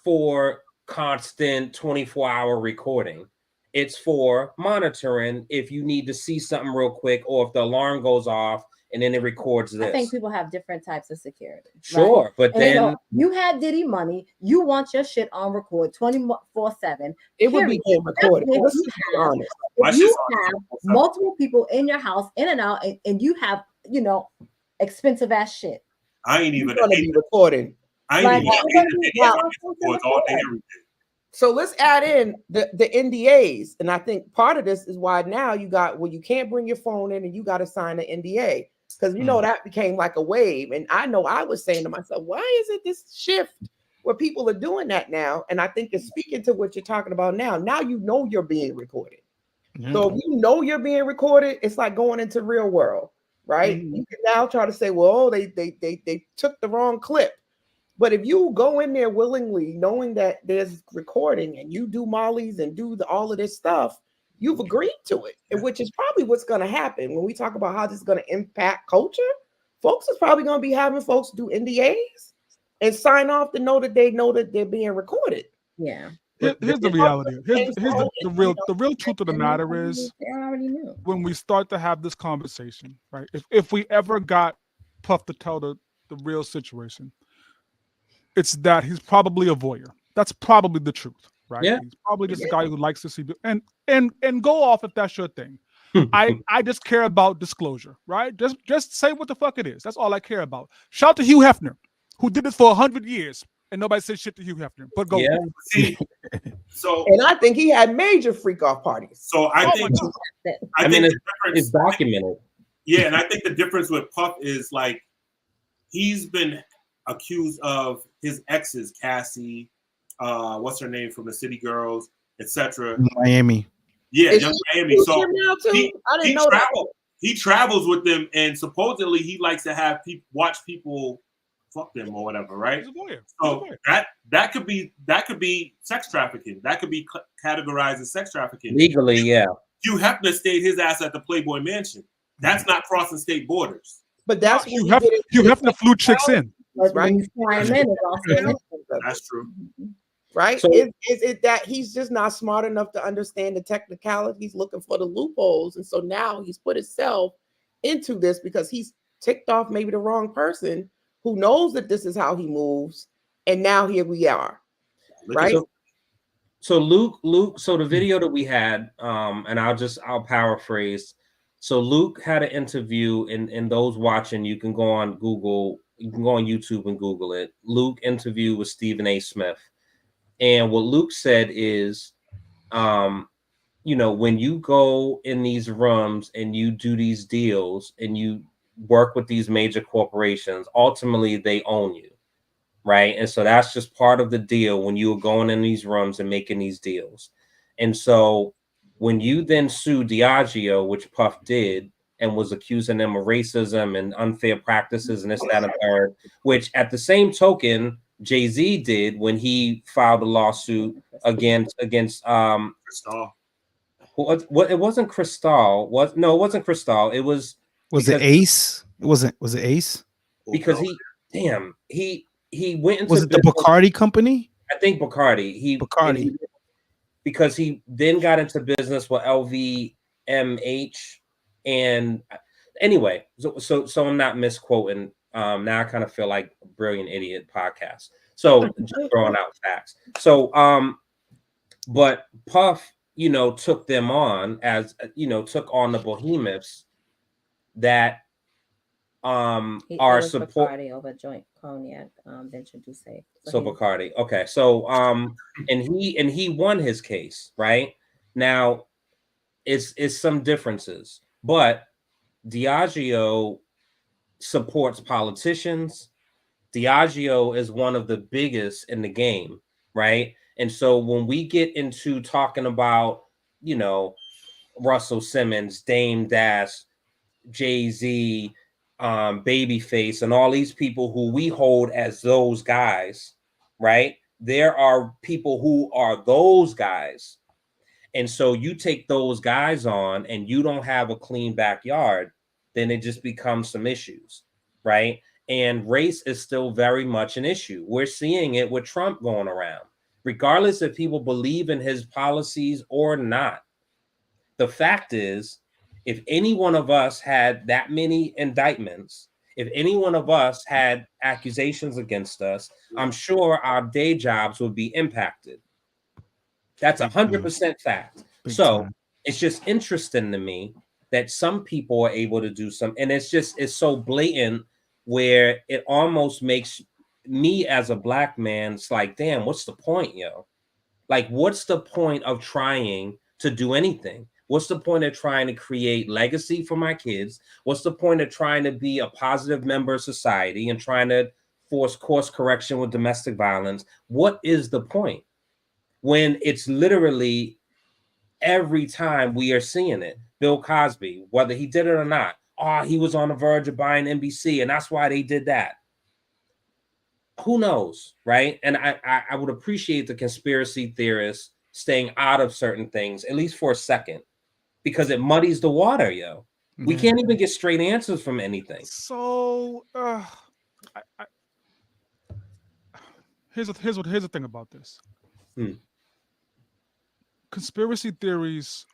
for constant 24-hour recording. It's for monitoring if you need to see something real quick or if the alarm goes off and then it records this. I think people have different types of security. Sure, right? But and then you had Diddy money. You want your shit on record 24/7. It would be being recorded. If you have multiple people in your house, in and out, and you have, expensive ass shit. I ain't even going to be recording. I ain't even all day, every day. So let's add in the NDAs. And I think part of this is why now you can't bring your phone in and you got to sign an NDA. Because that became like a wave. And I know I was saying to myself, why is it this shift where people are doing that now? And I think it's speaking to what you're talking about now. Now you're being recorded. So if you're being recorded, it's like going into real world, right? You can now try to say, well, they took the wrong clip. But if you go in there willingly, knowing that there's recording and you do mollies and do all of this stuff, you've agreed to it, which is probably what's going to happen when we talk about how this is going to impact culture. Folks is probably going to be having folks do NDAs and sign off to know that they're being recorded. Yeah. Here's the reality. Here's the real truth of the matter is they already knew. When we start to have this conversation, right? If we ever got Puff to tell the real situation, it's that he's probably a voyeur. That's probably the truth, right? Yeah. He's probably just a guy who likes to see and go off if that's your thing. I just care about disclosure, right? Just say what the fuck it is. That's all I care about. Shout to Hugh Hefner, who did it for 100 years, and nobody said shit to Hugh Hefner. But go. Yeah. See, and I think he had major freak off parties. So I think it's documented. Yeah, and I think the difference with Puff is like he's been accused of his exes, Cassie, what's her name from the City Girls, etc. Miami. Yeah, Young Miami. So I didn't know that. He travels with them, and supposedly he likes to have people watch people fuck them or whatever, right? So that could be sex trafficking. That could be categorized as sex trafficking legally. Yeah. Hugh Hefner stayed his ass at the Playboy Mansion. That's not crossing state borders. But that's Hugh Hefner flew chicks in. Right. That's true. Right? So, is it that he's just not smart enough to understand the technicalities, looking for the loopholes, and so now he's put himself into this because he's ticked off maybe the wrong person who knows that this is how he moves, and now here we are, right? So Luke. So the video that we had, and I'll paraphrase. So Luke had an interview, and those watching, you can go on Google. You can go on YouTube and Google it. Luke interview with Stephen A. Smith. And what Luke said is, when you go in these rooms and you do these deals and you work with these major corporations, ultimately they own you, right? And so that's just part of the deal when you are going in these rooms and making these deals. And so when you then sue Diageo, which Puff did, and was accusing them of racism and unfair practices and this, that, and the third, which at the same token, Jay-Z did when he filed a lawsuit against Cristal. what it wasn't Cristal. It wasn't Cristal. It was it Ace? Was it Ace? Because he went into was it the Bacardi company? I think Bacardi. Because he then got into business with LVMH, and anyway, so I'm not misquoting. Now I kind of feel like a brilliant idiot podcast. So just throwing out facts. So but Puff, took them on as took on the behemoths that are support Bacardi over joint cognac venture do say. So Bacardi. Okay. So and he won his case, right? Now it's some differences, but Diageo supports politicians. Diageo is one of the biggest in the game, right? And so when we get into talking about, Russell Simmons, Dame Dash, Jay-Z, Babyface, and all these people who we hold as those guys, right? There are people who are those guys. And so you take those guys on and you don't have a clean backyard, then it just becomes some issues, right? And race is still very much an issue. We're seeing it with Trump going around, regardless if people believe in his policies or not. The fact is, if any one of us had that many indictments, if any one of us had accusations against us, I'm sure our day jobs would be impacted. That's 100% fact. So it's just interesting to me that some people are able to do some, and it's so blatant where it almost makes me as a black man, it's like, damn, what's the point, yo? Like, what's the point of trying to do anything? What's the point of trying to create legacy for my kids? What's the point of trying to be a positive member of society and trying to force course correction with domestic violence? What is the point when it's literally every time we are seeing it? Bill Cosby, whether he did it or not, he was on the verge of buying NBC, and that's why they did that. Who knows, right? And I would appreciate the conspiracy theorists staying out of certain things, at least for a second, because it muddies the water, yo. We can't even get straight answers from anything. So here's the thing about this. Conspiracy theories,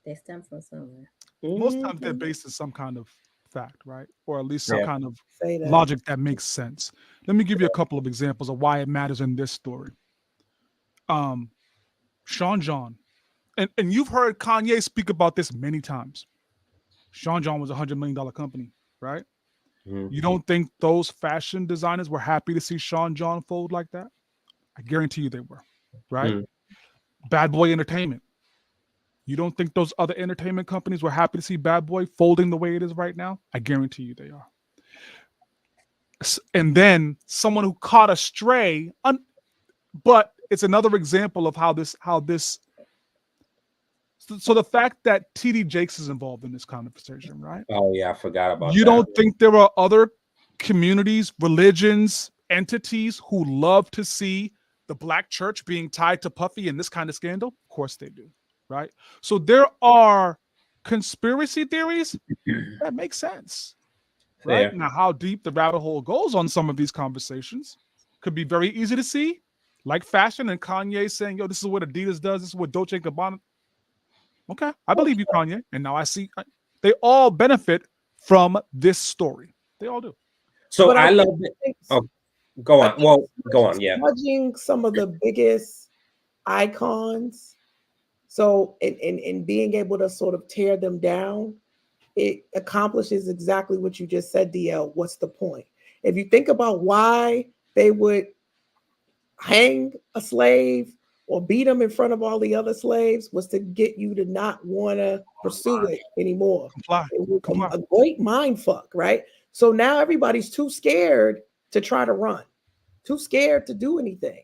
they stem from somewhere. Most times they're based in some kind of fact, right? Or at least some kind of logic that makes sense. Let me give you a couple of examples of why it matters in this story. Sean John, and you've heard Kanye speak about this many times. Sean John was a $100 million company, right? You don't think those fashion designers were happy to see Sean John fold like that? I guarantee you they were, right? Bad Boy Entertainment. You don't think those other entertainment companies were happy to see Bad Boy folding the way it is right now? I guarantee you they are. And then someone who caught a stray, but it's another example of how this. So the fact that TD Jakes is involved in this conversation, right? Oh yeah, I forgot about that. You don't think there are other communities, religions, entities who love to see the black church being tied to Puffy in this kind of scandal? Of course they do. Right? So there are conspiracy theories that make sense. Right? Now, how deep the rabbit hole goes on some of these conversations could be very easy to see, like fashion and Kanye saying, yo, this is what Adidas does, this is what Dolce & Gabbana. Okay, I believe you, Kanye. And now I see they all benefit from this story. They all do. So I love it. Oh, go on. Well, go on. Yeah. Judging some of the biggest icons. So in being able to sort of tear them down, it accomplishes exactly what you just said, DL. What's the point? If you think about why they would hang a slave or beat him in front of all the other slaves, was to get you to not want to pursue it anymore. It was a great mind fuck, right? So now everybody's too scared to try to run, too scared to do anything.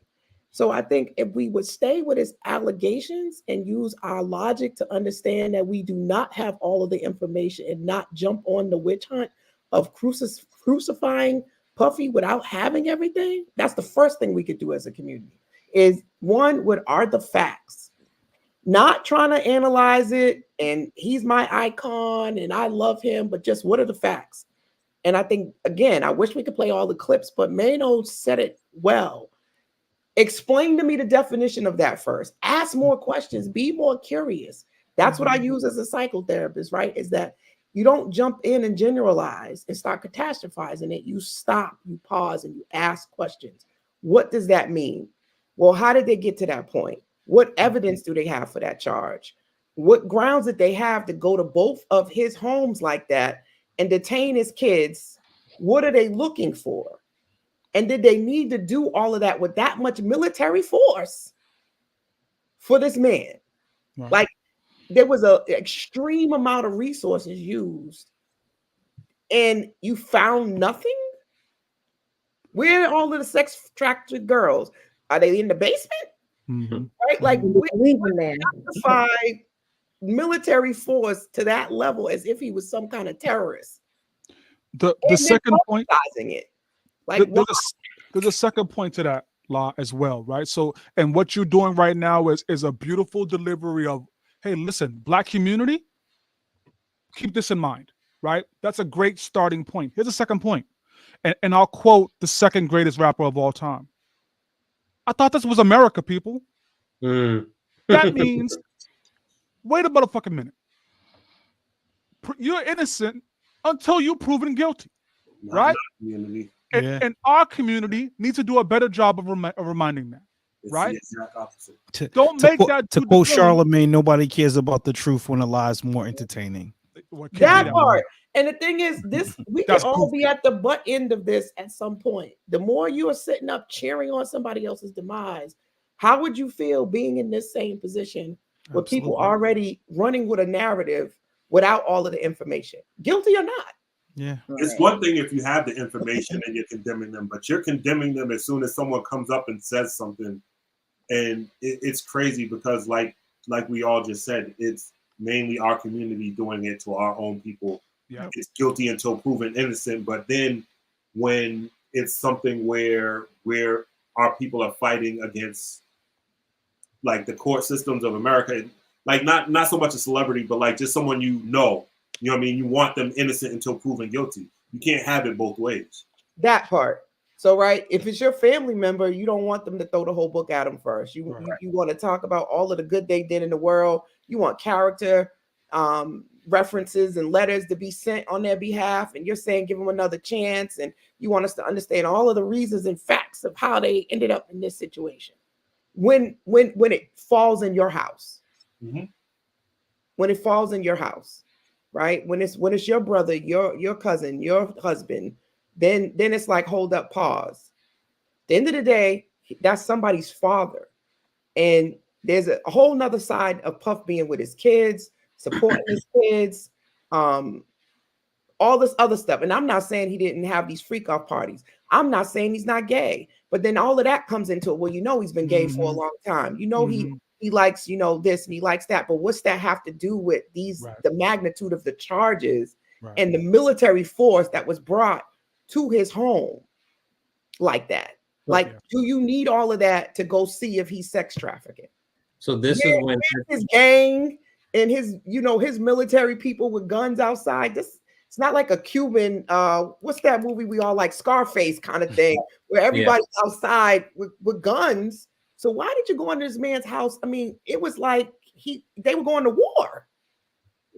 So I think if we would stay with his allegations and use our logic to understand that we do not have all of the information and not jump on the witch hunt of crucifying Puffy without having everything, that's the first thing we could do as a community. Is one, what are the facts? Not trying to analyze it and he's my icon and I love him, but just what are the facts? And I think, again, I wish we could play all the clips, but Mano said it well. Explain to me the definition of that first. Ask more questions. Be more curious. That's what I use as a psychotherapist, right? Is that you don't jump in and generalize and start catastrophizing it. You stop, you pause, and you ask questions. What does that mean? Well, how did they get to that point? What evidence do they have for that charge? What grounds did they have to go to both of his homes like that and detain his kids? What are they looking for? And did they need to do all of that with that much military force for this man? Right. Like, there was an extreme amount of resources used, and you found nothing? Where are all of the sex trafficked girls? Are they in the basement? Mhm. Right? Like, we Leaving there. justify military force to that level as if he was some kind of terrorist. The And second then point, publicizing it. Like, why? there's a second point to that, La, as well, right? So, and what you're doing right now is a beautiful delivery of, hey, listen, Black community, keep this in mind, right? That's a great starting point. Here's a second point, and I'll quote the second greatest rapper of all time. I thought this was America, people. That means, wait a motherfucking minute. You're innocent until you're proven guilty, right? Community. And our community needs to do a better job of reminding that, It's right? the exact opposite. To quote Charlemagne, nobody cares about the truth when a lie is more entertaining. That part. And the thing is, this we can That's all goofy. be at the butt end of this at some point. The more you are sitting up cheering on somebody else's demise, how would you feel being in this same position with people already running with a narrative without all of the information? Guilty or not? Yeah. It's one thing if you have the information and you're condemning them, but you're condemning them as soon as someone comes up and says something. And it's crazy because like we all just said, it's mainly our community doing it to our own people. Yeah. It's guilty until proven innocent. But then when it's something where our people are fighting against like the court systems of America, like not so much a celebrity, but like just someone you know what I mean? You want them innocent until proven guilty. You can't have it both ways. That part. So, right, if it's your family member, you don't want them to throw the whole book at them first. You want to talk about all of the good they did in the world. You want character references and letters to be sent on their behalf. And you're saying give them another chance. And you want us to understand all of the reasons and facts of how they ended up in this situation. When it falls in your house. Mm-hmm. When it falls in your house, right? When it's your brother, your cousin, your husband, then it's like, hold up, pause. At the end of the day, that's somebody's father. And there's a whole nother side of Puff being with his kids, supporting his kids, all this other stuff. And I'm not saying he didn't have these freak off parties. I'm not saying he's not gay. But then all of that comes into it. Well, he's been gay for a long time. He likes, this and he likes that. But what's that have to do with the magnitude of the charges and the military force that was brought to his home like that? Like, do you need all of that to go see if he's sex trafficking? So this is when his gang and his military people with guns outside. It's not like a Cuban, what's that movie we all like, Scarface kind of thing, where everybody's outside with guns. So why did you go into this man's house? I mean, it was like they were going to war.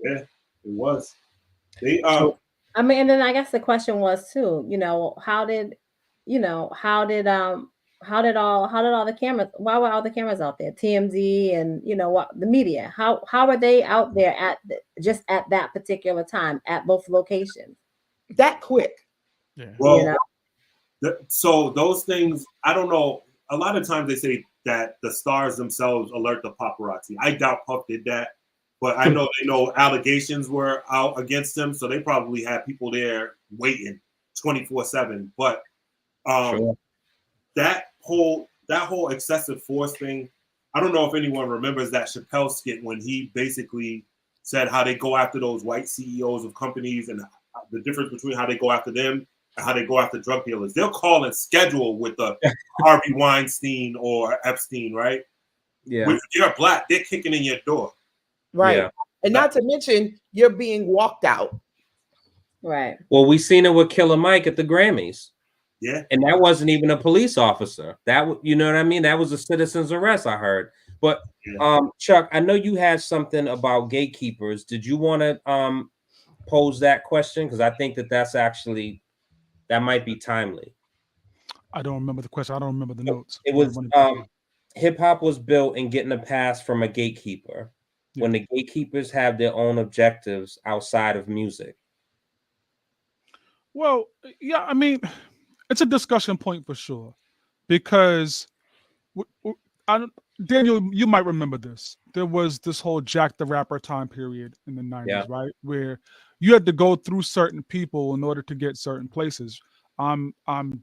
Yeah, it was. And then I guess the question was too, how did all the cameras, why were all the cameras out there? TMZ and the media, how are they out there at that particular time at both locations? That quick. Yeah. Well, so those things, I don't know. A lot of times they say that the stars themselves alert the paparazzi. I doubt Puff did that, but I know they know allegations were out against him, so they probably had people there waiting 24/7. But that whole that whole excessive force thing. I don't know if anyone remembers that Chappelle skit when he basically said how they go after those white CEOs of companies and the difference between how they go after them and how they go after drug dealers. They'll call and schedule with the Harvey Weinstein or Epstein, right? Yeah. If you're black, they're kicking in your door. Right. Yeah. And not to mention, you're being walked out. Right. Well, we seen it with Killer Mike at the Grammys. Yeah. And that wasn't even a police officer. You know what I mean? That was a citizen's arrest, I heard. But Chuck, I know you had something about gatekeepers. Did you want to pose that question? Because I think that might be timely. I don't remember the question. I don't remember the notes. It was hip hop was built in getting a pass from a gatekeeper when the gatekeepers have their own objectives outside of music. Well, yeah, I mean, it's a discussion point for sure, because Daniel, you might remember this. There was this whole Jack the Rapper time period in the 90s, right? Where you had to go through certain people in order to get certain places. I'm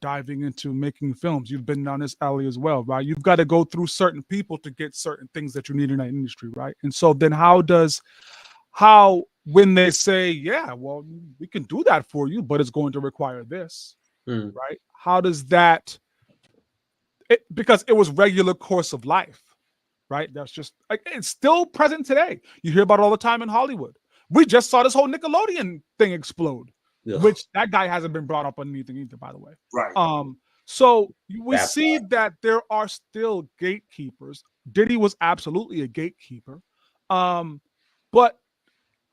diving into making films. You've been down this alley as well, right? You've got to go through certain people to get certain things that you need in that industry, right? And so then when they say, yeah, well, we can do that for you, but it's going to require this, right? How does that, because it was regular course of life, right? That's just, like, it's still present today. You hear about it all the time in Hollywood. We just saw this whole Nickelodeon thing explode, which that guy hasn't been brought up on anything either, by the way. Right. So we see that there are still gatekeepers. Diddy was absolutely a gatekeeper. But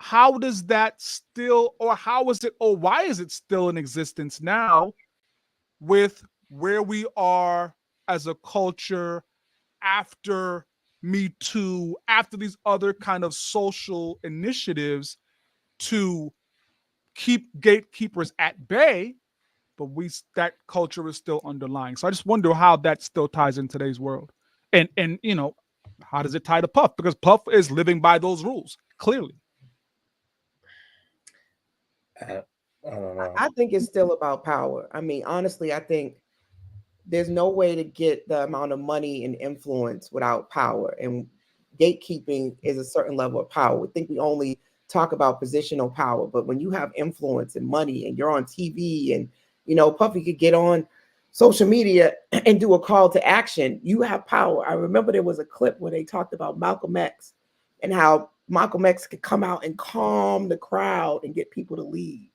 how does that still, or how is it, or why is it still in existence now with where we are as a culture after Me Too, after these other kind of social initiatives to keep gatekeepers at bay, but that culture is still underlying. So I just wonder how that still ties in today's world. And you know, how does it tie to Puff? Because Puff is living by those rules, clearly. I don't know. I think it's still about power. I mean, honestly, I think there's no way to get the amount of money and influence without power. And gatekeeping is a certain level of power. We think we only talk about positional power, but when you have influence and money and you're on TV and, you know, Puffy could get on social media and do a call to action, you have power. I remember there was a clip where they talked about Malcolm X and how Malcolm X could come out and calm the crowd and get people to leave.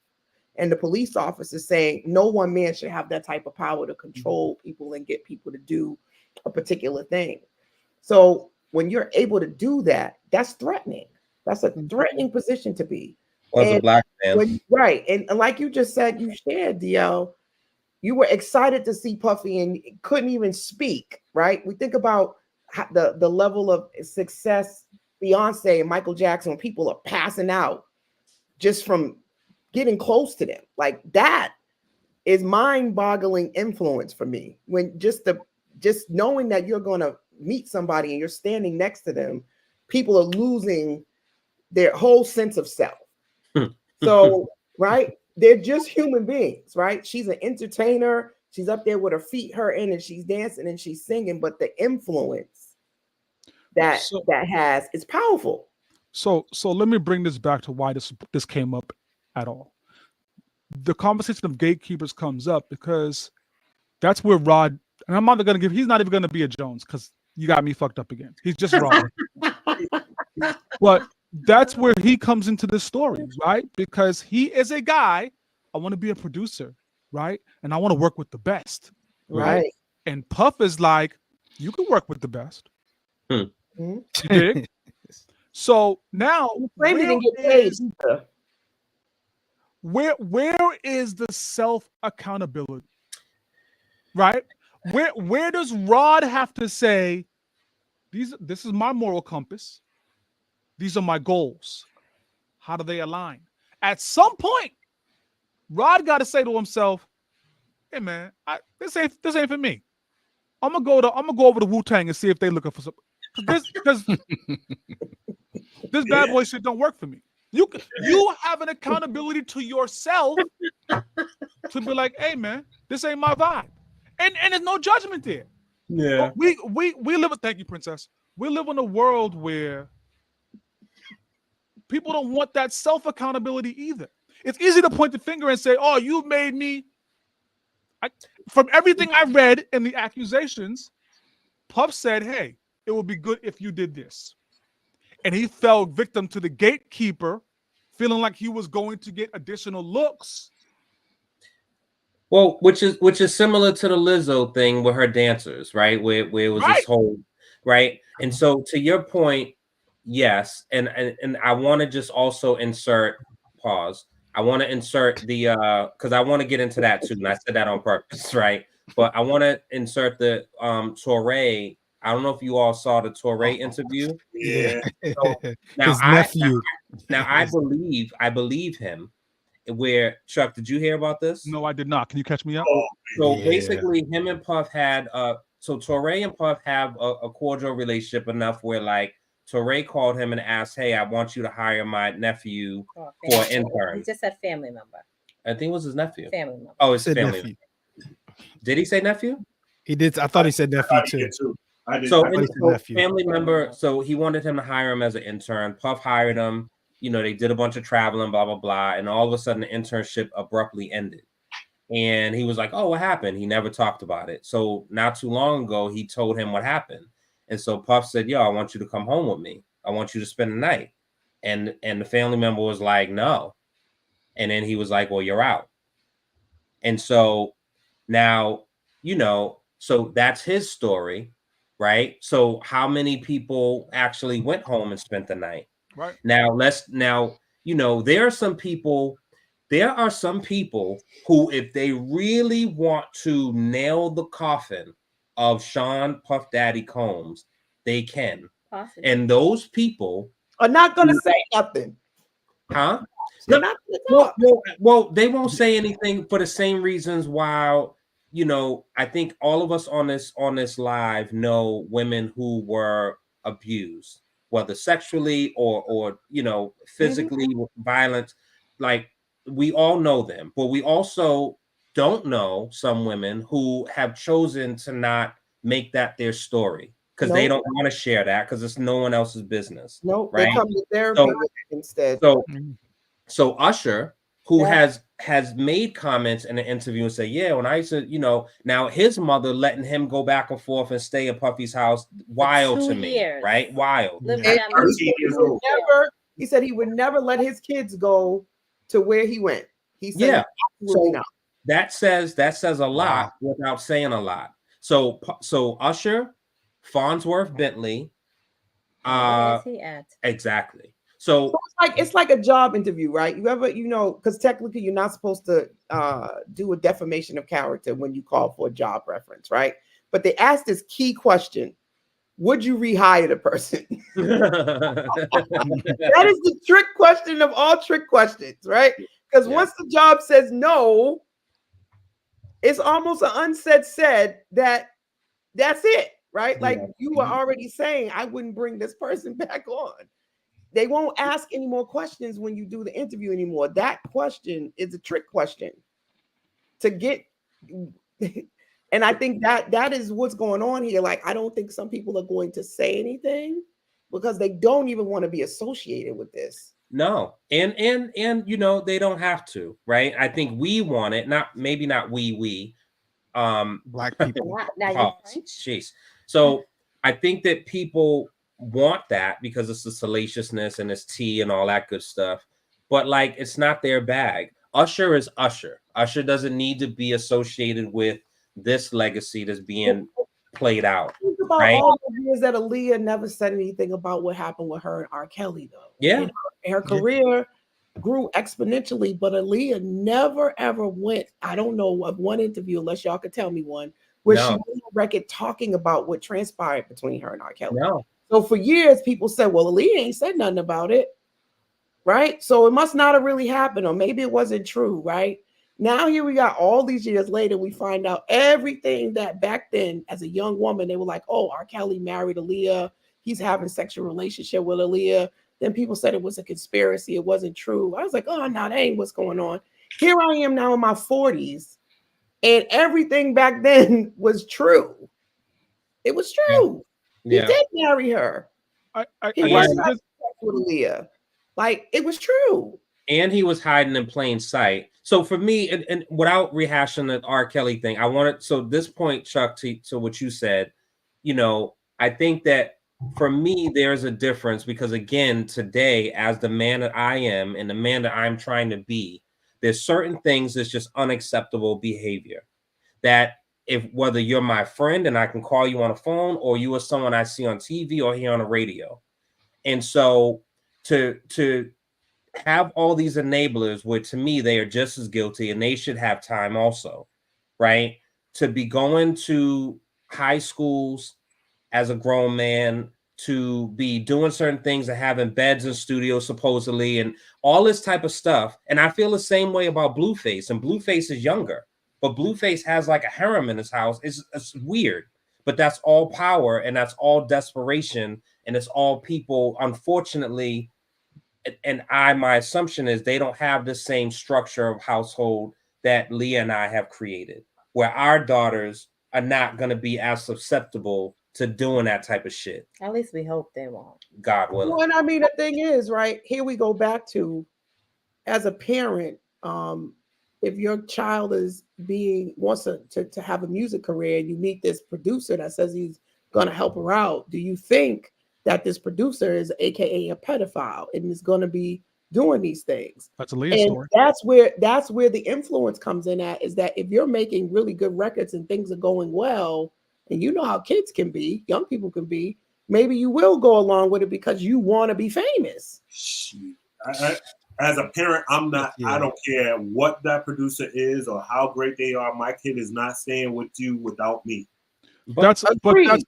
And the police officer saying no one man should have that type of power to control people and get people to do a particular thing. So when you're able to do that, that's threatening. That's a threatening position to be. As a black man. Right. And like you just said, you shared, DL, you were excited to see Puffy and couldn't even speak, right? We think about the level of success Beyonce and Michael Jackson, when people are passing out just from getting close to them. Like, that is mind-boggling influence for me. When just knowing that you're going to meet somebody and you're standing next to them, people are losing their whole sense of self. So, right, they're just human beings, right? She's an entertainer. She's up there with her feet hurting and she's dancing and she's singing, but the influence that has is powerful. So let me bring this back to why this came up at all. The conversation of gatekeepers comes up because that's where Rod, and I'm not going to give, he's not even going to be a Jones because you got me fucked up again. He's just Rod. But that's where he comes into this story, right? Because he is a guy, I want to be a producer, right? And I want to work with the best, right? And Puff is like, you can work with the best. You dig? So now, where is the self accountability? Right? Where does Rod have to say, this is my moral compass, these are my goals, how do they align? At some point, Rod got to say to himself, hey man, this ain't for me. I'm gonna go over to Wu-Tang and see if they looking for some, because this bad boy shit don't work for me. You have an accountability to yourself to be like, hey man, this ain't my vibe. And there's no judgment there. Yeah. We live. Thank you, Princess. We live in a world where people don't want that self accountability either. It's easy to point the finger and say, "Oh, you made me." From everything I read in the accusations, Puff said, "Hey, it would be good if you did this," and he fell victim to the gatekeeper, feeling like he was going to get additional looks. Well, which is similar to the Lizzo thing with her dancers, right? Where it was this whole right. And so to your point, yes, and I want to just also insert pause. I want to insert the because I want to get into that too, and I said that on purpose, right? But I want to insert the Torre. I don't know if you all saw the Torre interview. Yeah. So now His nephew. I believe him. Where Chuck, did you hear about this? No, I did not. Can you catch me up? So basically, him and Puff had so Torre and Puff have a cordial relationship enough where like Torre called him and asked, "Hey, I want you to hire my nephew for an intern." He just said family member. I think it was his nephew. Family member. Oh, his family. Nephew. Did he say nephew? He did. I thought he said nephew too. So nephew. family member. So he wanted him to hire him as an intern. Puff hired him. You know, they did a bunch of traveling, blah, blah, blah. And all of a sudden the internship abruptly ended. And he was like, "Oh, what happened?" He never talked about it. So not too long ago, he told him what happened. And so Puff said, "Yo, I want you to come home with me. I want you to spend the night." And the family member was like, "No." And then he was like, "Well, you're out." And so now, you know, so that's his story, right? So how many people actually went home and spent the night? Right. Now, you know, there are some people who, if they really want to nail the coffin of Sean Puff Daddy Combs, they can. Possibly. And those people are not going to say nothing. Huh? They're not gonna talk. Well, they won't say anything for the same reasons why, you know, I think all of us on this live know women who were abused, whether sexually or you know, physically violent. Like, we all know them, but we also don't know some women who have chosen to not make that their story because they don't want to share that because it's no one else's business. No, right? they come to therapy instead. So Usher, who has made comments in the interview and say, "Yeah, when I used to, you know," now his mother letting him go back and forth and stay at Puffy's house, wild to me, right? Wild. He said he would never let his kids go to where he went. He said, so that says a lot without saying a lot. So Usher, Farnsworth Bentley, Where is he at? Exactly. So it's like a job interview, right? You ever, you know, because technically you're not supposed to do a defamation of character when you call for a job reference, right? But they asked this key question: would you rehire the person? That is the trick question of all trick questions, right? Because once the job says no, it's almost an unsaid said that that's it, right? Like you were already saying, I wouldn't bring this person back on. They won't ask any more questions when you do the interview anymore. That question is a trick question to get. And I think that is what's going on here. Like, I don't think some people are going to say anything because they don't even want to be associated with this. No, and you know, they don't have to, right? I think we want it, not we black people. Jeez. So I think that people want that because it's the salaciousness and it's tea and all that good stuff, but like, it's not their bag. Usher is Usher. Usher doesn't need to be associated with this legacy that's being played out. Think about all the years that Aaliyah never said anything about what happened with her and R. Kelly, though. Yeah, her career grew exponentially, but Aaliyah never ever went. I don't know of one interview, unless y'all could tell me one, where she made a record talking about what transpired between her and R. Kelly. No. So for years, people said, "Well, Aaliyah ain't said nothing about it," right? So it must not have really happened, or maybe it wasn't true, right? Now here we got all these years later, we find out everything that back then, as a young woman, they were like, "Oh, R. Kelly married Aaliyah. He's having a sexual relationship with Aaliyah." Then people said it was a conspiracy. It wasn't true. I was like, "Oh, no, that ain't what's going on." Here I am now in my 40s, and everything back then was true. It was true. He did marry her. He was not with Aaliyah. Like, it was true. And he was hiding in plain sight. So for me, and without rehashing the R. Kelly thing, I wanted, so this point, Chuck, to what you said, you know, I think that for me, there's a difference because, again, today, as the man that I am and the man that I'm trying to be, there's certain things that's just unacceptable behavior that if whether you're my friend and I can call you on a phone or you are someone I see on TV or hear on the radio. And so to have all these enablers where to me they are just as guilty and they should have time also, right? To be going to high schools as a grown man, to be doing certain things and having beds in studios supposedly and all this type of stuff. And I feel the same way about Blueface, and Blueface is younger, but Blueface has like a harem in his house. It's weird, but that's all power and that's all desperation and it's all people, unfortunately. And my assumption is they don't have the same structure of household that Leah and I have created, where our daughters are not going to be as susceptible to doing that type of shit. At least we hope they won't. God willing. Well, and I mean, the thing is, right, here we go back to, as a parent, if your child wants to have a music career and you meet this producer that says he's going to help her out, do you think that this producer is AKA a pedophile and is going to be doing these things? That's a Leah story. That's where the influence comes in at, is that if you're making really good records and things are going well, and you know how kids can be, young people can be, maybe you will go along with it because you want to be famous. As a parent, I'm not, I don't care what that producer is or how great they are. My kid is not staying with you without me. But that's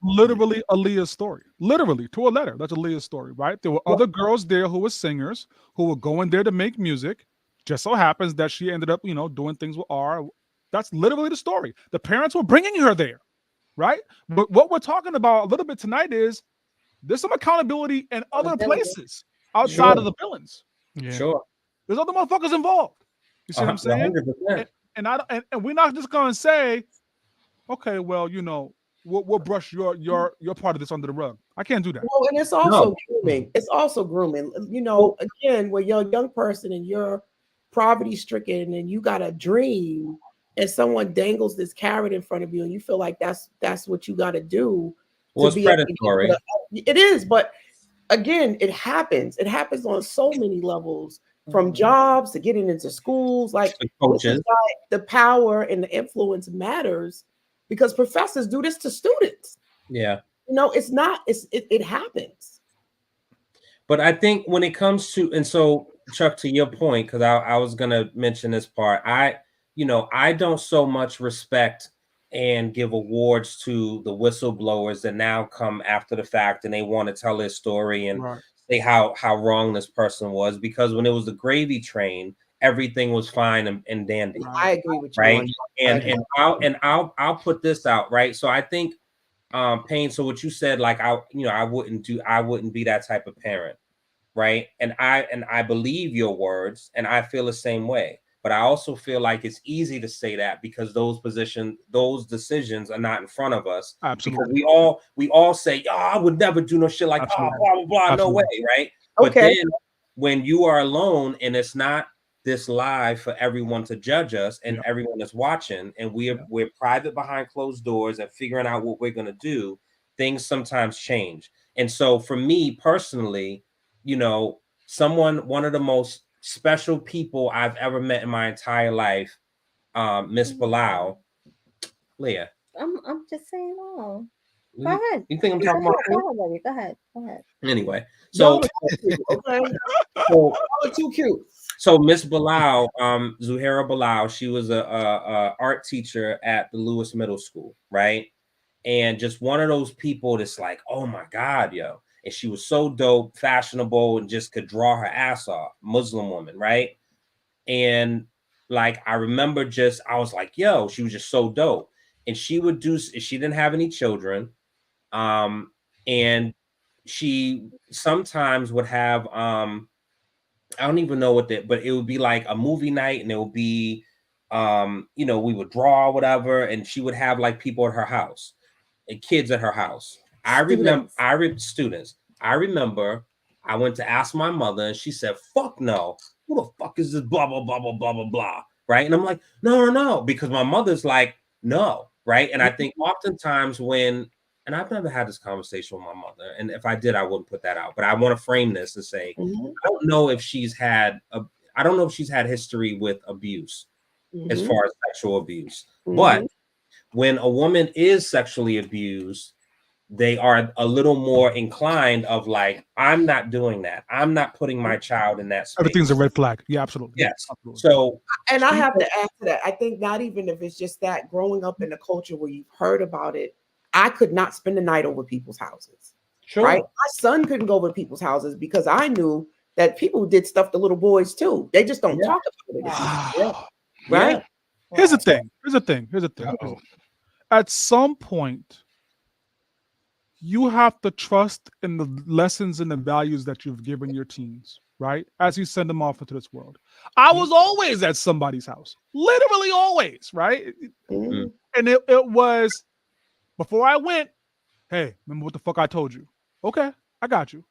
literally a Leah story. Literally, to a letter. That's a Leah story, right? There were other girls there who were singers, who were going there to make music. Just so happens that she ended up, doing things with R. That's literally the story. The parents were bringing her there, right? But what we're talking about a little bit tonight is there's some accountability in other places outside of the villains. Yeah. Sure. There's other motherfuckers involved. You see what I'm saying? And we're not just going to say, okay, well, we'll brush your part of this under the rug. I can't do that. Well, and it's also grooming. It's also grooming. Again, when you're a young person and you're poverty-stricken and you got a dream and someone dangles this carrot in front of you and you feel like that's what you got to do. Well, it's predatory. It is, but again, it happens. It happens on so many levels, from jobs to getting into schools. Like, coaches. The power and the influence matters, because professors do this to students. Yeah. It happens. But I think when it comes to, and so Chuck, to your point, because I was going to mention this part, I don't so much respect and give awards to the whistleblowers that now come after the fact and they want to tell their story and say how wrong this person was, because when it was the gravy train, everything was fine and dandy. I agree with you. Right. I'll put this out. Right. So I think Payne, so what you said, like I wouldn't be that type of parent. Right. And I believe your words and I feel the same way. But I also feel like it's easy to say that because those decisions are not in front of us. Absolutely. Because we all say, I would never do no shit like blah, blah, blah, no way, right? Okay. But then when you are alone and it's not this live for everyone to judge us and everyone is watching and we're private behind closed doors and figuring out what we're going to do, things sometimes change. And so for me personally, one of the most special people I've ever met in my entire life, Miss Bilal. Leah. I'm just saying, Go ahead. You think I'm talking about? Go ahead. Anyway, so too cute. So Miss Bilal, Zuhaira Bilal, she was a art teacher at the Lewis Middle School, right? And just one of those people that's like, oh my God, yo. And she was so dope, fashionable, and just could draw her ass off. Muslim woman, right? And like, I remember I was like, yo, she was just so dope. And she didn't have any children. And she sometimes would have, I don't even know but it would be like a movie night and it would be, we would draw or whatever. And she would have like people at her house. kids at her house. I remember I went to ask my mother, and she said, "Fuck no, who the fuck is this? Blah blah blah blah blah blah blah." Right, and I'm like, no, because my mother's like, no, right. And I think oftentimes and I've never had this conversation with my mother, and if I did, I wouldn't put that out. But I want to frame this and say, I don't know if she's had history with abuse as far as sexual abuse, but when a woman is sexually abused, they are a little more inclined of like, I'm not doing that. I'm not putting my child in that space. Everything's a red flag. Yeah, absolutely. Yes. Absolutely. So, and I have to add to that. I think not even if it's just that, growing up in a culture where you've heard about it, I could not spend the night over people's houses. sure. Right? My son couldn't go over to people's houses because I knew that people did stuff to little boys too. They just don't talk about it. Right? Here's the thing. At some point, you have to trust in the lessons and the values that you've given your teens, right? As you send them off into this world. I was always at somebody's house, literally always, right? Mhm. And it was, before I went, hey, remember what the fuck I told you? Okay, I got you.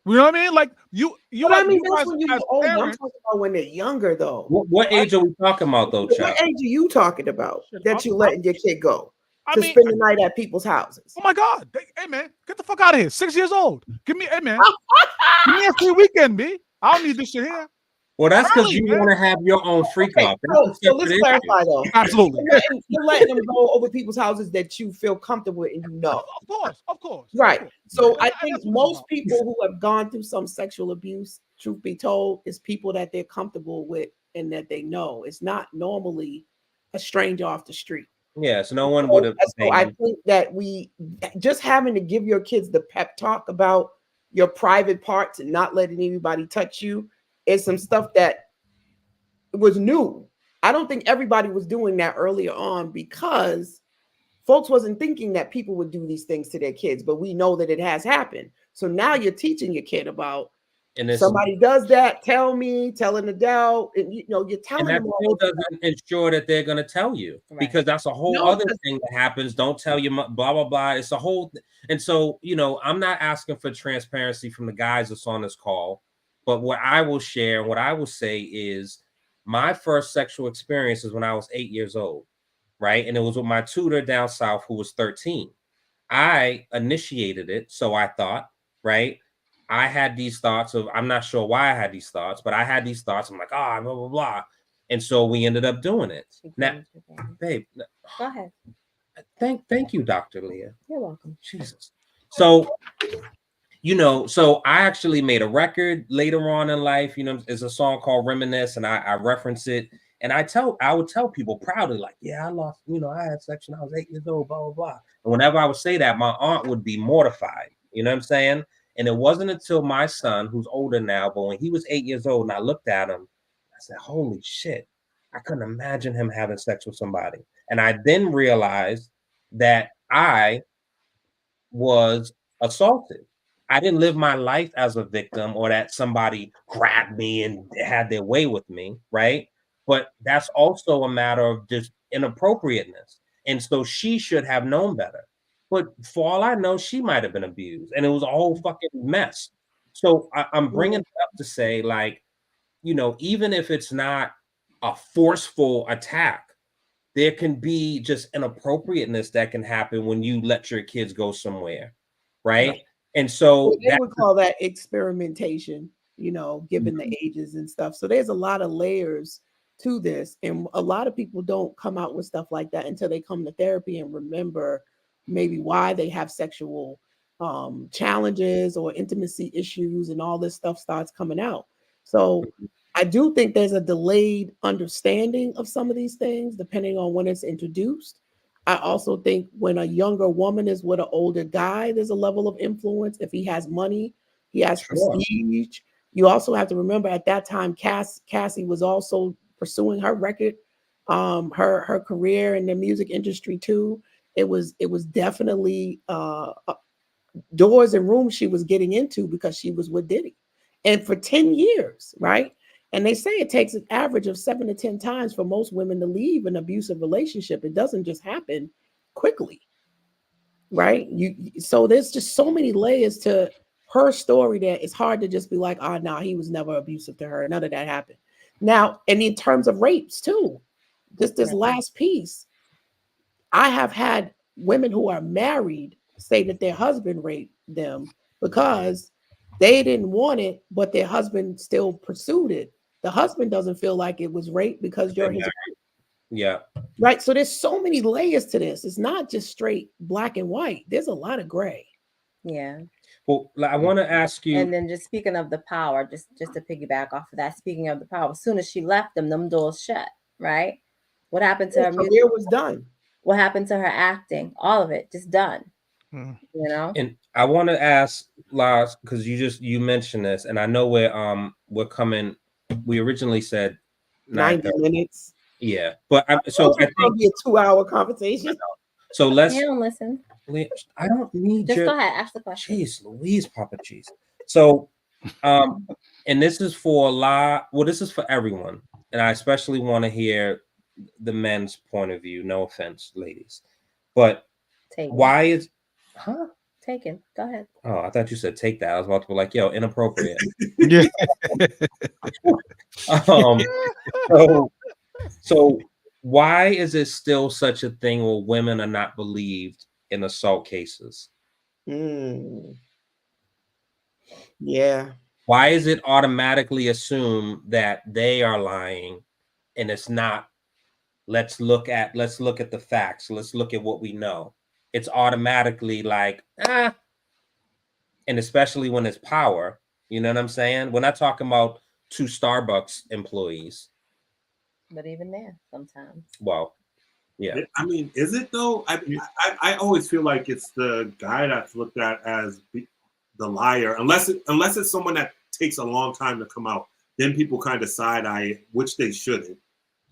You know what I mean? Like you But I mean, guys that's when you're as older. I'm parents- talking about when they're younger, though. What age are we talking about, though, What Chuck? age are you talking about that you letting your kid go I to mean, spend the night at people's houses? oh my God. Hey man, get the fuck out of here. 6 years old. Give me, hey man. Give me a free weekend, B. I don't need this shit here. Well, that's because Early, you man. want to have your own freak off. So let's clarify though. Absolutely. You're letting them go over people's houses that you feel comfortable with and you know. Of course. Right. So I And think that's what it's most about. people who have gone through some sexual abuse, truth be told, is people that they're comfortable with and that they know. It's not normally a stranger off the street. Yes, no one would have. So I think that we just having to give your kids the pep talk about your private parts and not letting anybody touch you is some stuff that was new. I don't think everybody was doing that earlier on because folks wasn't thinking that people would do these things to their kids, but we know that it has happened. So now you're teaching your kid about somebody does that, tell an adult, and you're telling and that them still doesn't ensure that they're going to tell you, because that's a whole other thing that happens. Don't tell you blah blah blah. It's a whole and so I'm not asking for transparency from the guys that's on this call, but what I will share and what I will say is my first sexual experience is when I was 8 years old, right? And it was with my tutor down south who was 13. I initiated it, so I thought, right? I had these thoughts of, I'm not sure why I had these thoughts, but I had these thoughts. I'm like, blah, blah, blah. And so we ended up doing it. Now, babe, go ahead. Thank you, Dr. Leah. You're welcome. Jesus. So, so I actually made a record later on in life, it's a song called Reminisce, and I reference it. And I would tell people proudly, like, yeah, I lost, I had sex when I was 8 years old, blah, blah, blah. And whenever I would say that, my aunt would be mortified. You know what I'm saying? And it wasn't until my son, who's older now, but when he was 8 years old and I looked at him, I said, holy shit, I couldn't imagine him having sex with somebody. And I then realized that I was assaulted. I didn't live my life as a victim or that somebody grabbed me and had their way with me, right? But that's also a matter of just inappropriateness. And so she should have known better. But for all I know, she might have been abused, and it was a whole fucking mess. So I'm bringing it up to say, like, even if it's not a forceful attack, there can be just inappropriateness that can happen when you let your kids go somewhere, right? And so they would call that experimentation, given the ages and stuff. So there's a lot of layers to this, and a lot of people don't come out with stuff like that until they come to therapy and remember maybe why they have sexual challenges or intimacy issues, and all this stuff starts coming out. So I do think there's a delayed understanding of some of these things depending on when it's introduced. I also think when a younger woman is with an older guy, there's a level of influence. If he has money, he has prestige. You also have to remember at that time, Cassie was also pursuing her record, her career in the music industry too. It was definitely doors and rooms she was getting into because she was with Diddy, and for 10 years, right? And they say it takes an average of 7 to 10 times for most women to leave an abusive relationship. It doesn't just happen quickly. right? So there's just so many layers to her story that it's hard to just be like, oh, no, he was never abusive to her. None of that happened. Now, and in terms of rapes too, this last piece, I have had women who are married say that their husband raped them because they didn't want it, but their husband still pursued it. The husband doesn't feel like it was rape because you're his wife. Yeah. Right. So there's so many layers to this. It's not just straight black and white. There's a lot of gray. Yeah. Well, I want to ask you. And then just speaking of the power, just to piggyback off of that, speaking of the power, as soon as she left them doors shut, right? What happened to her music? Career was done. What happened to her acting? All of it, just done. You know? And I want to ask Lars, because you mentioned this, and I know we're coming. We originally said 90 minutes. Yeah, but so I think it'll be a 2-hour conversation. So let's. You don't listen. I don't need. Just go ahead, ask the question. Jeez, Louise, Papa Cheese. So, and this is for this is for everyone, and I especially want to hear the men's point of view. No offense, ladies, but why is taken? Go ahead. Oh, I thought you said take that. I was about to be like, yo, inappropriate. Yeah. So why is it still such a thing where women are not believed in assault cases? Yeah. Why is it automatically assumed that they are lying and it's not? Let's look at the facts. Let's look at what we know. It's automatically like, and especially when it's power, you know what I'm saying? We're not talking about 2 Starbucks employees. But even there, sometimes. Well, yeah. I mean, is it though? I always feel like it's the guy that's looked at as the liar, unless it's someone that takes a long time to come out. Then people kind of side eye it, which they shouldn't,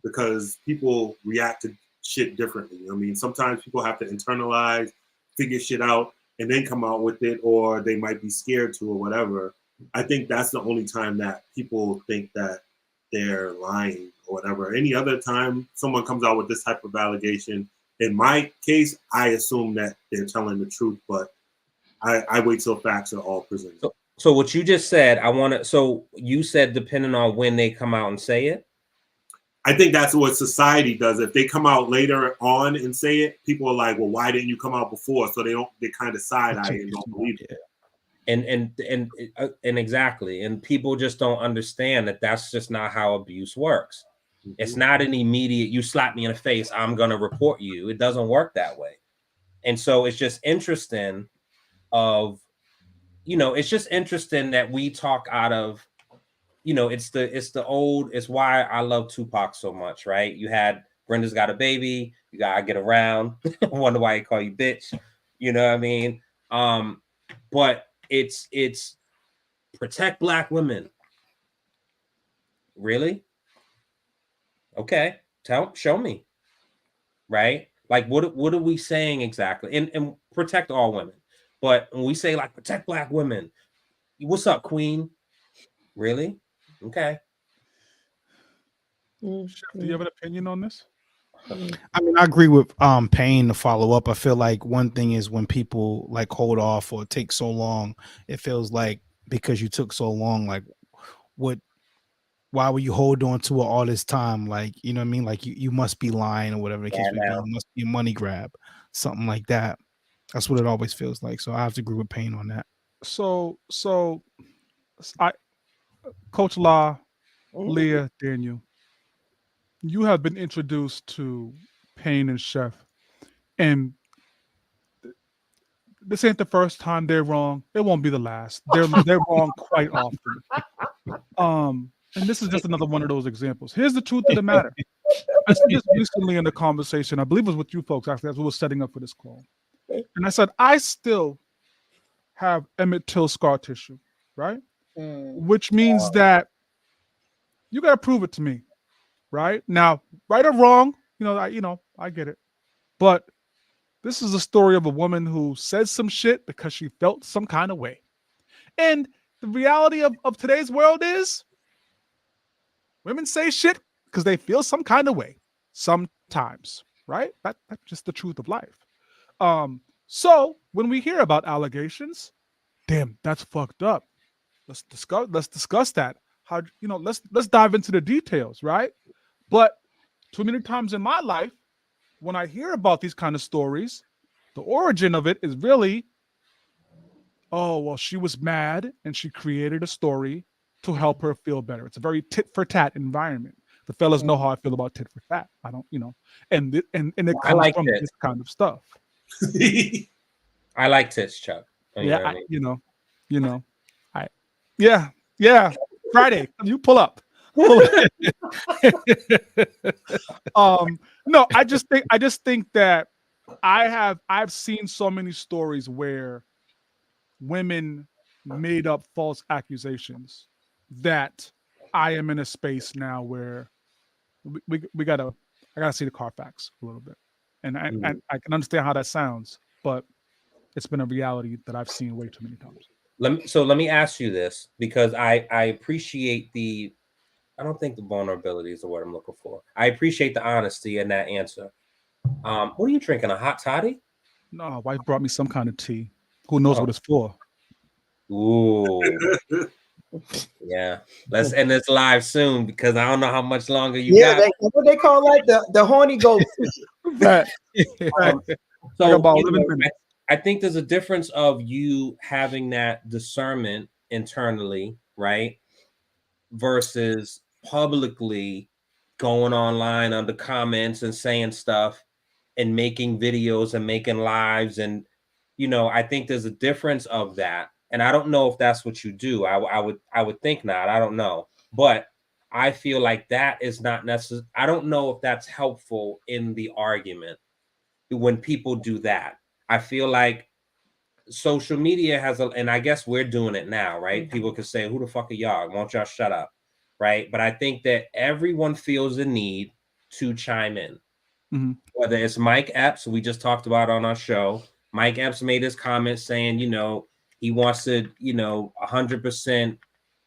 because people react to shit differently. I mean, sometimes people have to internalize, figure shit out, and then come out with it, or they might be scared to or whatever. I think that's the only time that people think that they're lying or whatever. Any other time someone comes out with this type of allegation, in my case, I assume that they're telling the truth, but I wait till facts are all presented. So what you just said, so you said depending on when they come out and say it? I think that's what society does. If they come out later on and say it, people are like, well, why didn't you come out before? So they kind of side eye and don't believe it. And exactly. And people just don't understand that that's just not how abuse works. Mm-hmm. It's not an immediate, you slap me in the face, I'm going to report you. It doesn't work that way. And so it's just interesting it's just interesting that we talk out of, it's why I love Tupac so much, right? You had Brenda's got a baby, you gotta get around. Wonder why he call you bitch. You know what I mean? But it's protect Black women. Really? Okay, show me. Right? Like what are we saying exactly? And protect all women. But when we say like protect Black women, what's up, Queen? Really? Okay. Chef, do you have an opinion on this? I mean, I agree with Payne to follow up. I feel like one thing is when people like hold off or take so long, it feels like because you took so long, like why were you hold on to it all this time? Like, you know what I mean? Like you must be lying or whatever the case may be. It must be a money grab, something like that. That's what it always feels like. So I have to agree with Payne on that. So Coach La, Leah, Daniel, you have been introduced to Payne and Chef, and this ain't the first time they're wrong. It won't be the last. They're wrong quite often. And this is just another one of those examples. Here's the truth of the matter. I said this recently in the conversation. I believe it was with you folks actually as we were setting up for this call, and I said I still have Emmett Till scar tissue, right? Which means that you got to prove it to me, right? Now, right or wrong, I get it. But this is a story of a woman who said some shit because she felt some kind of way. And the reality of today's world is women say shit because they feel some kind of way sometimes, right? That's just the truth of life. So when we hear about allegations, damn, that's fucked up. Let's discuss that. How, let's dive into the details, right? But too many times in my life, when I hear about these kind of stories, the origin of it is really, oh, well, she was mad and she created a story to help her feel better. It's a very tit for tat environment. The fellas know how I feel about tit for tat. I don't, and it I comes like from it. this kind of stuff. I like tits, Chuck. Yeah, yeah. Friday, you pull up. No, I just think that I've seen so many stories where women made up false accusations that I am in a space now where I gotta see the Carfax a little bit, and I can understand how that sounds, but it's been a reality that I've seen way too many times. Let me ask you this, because I appreciate the, I don't think the vulnerability is the word I'm looking for. I appreciate the honesty in that answer. What are you drinking? A hot toddy? No, wife brought me some kind of tea. Who knows what it's for? Ooh. Yeah. Let's end this live soon, because I don't know how much longer you got. That's what they call the horny goat. Right. So I think there's a difference of you having that discernment internally, right? Versus publicly going online under comments and saying stuff and making videos and making lives. And, I think there's a difference of that. And I don't know if that's what you do. I would think not. I don't know. But I feel like that is not necessary. I don't know if that's helpful in the argument when people do that. I feel like social media has and I guess we're doing it now, right? People can say, who the fuck are y'all? Won't y'all shut up? Right. But I think that everyone feels the need to chime in. Whether it's Mike Epps, we just talked about on our show. Mike Epps made his comment saying, he wants to, 100%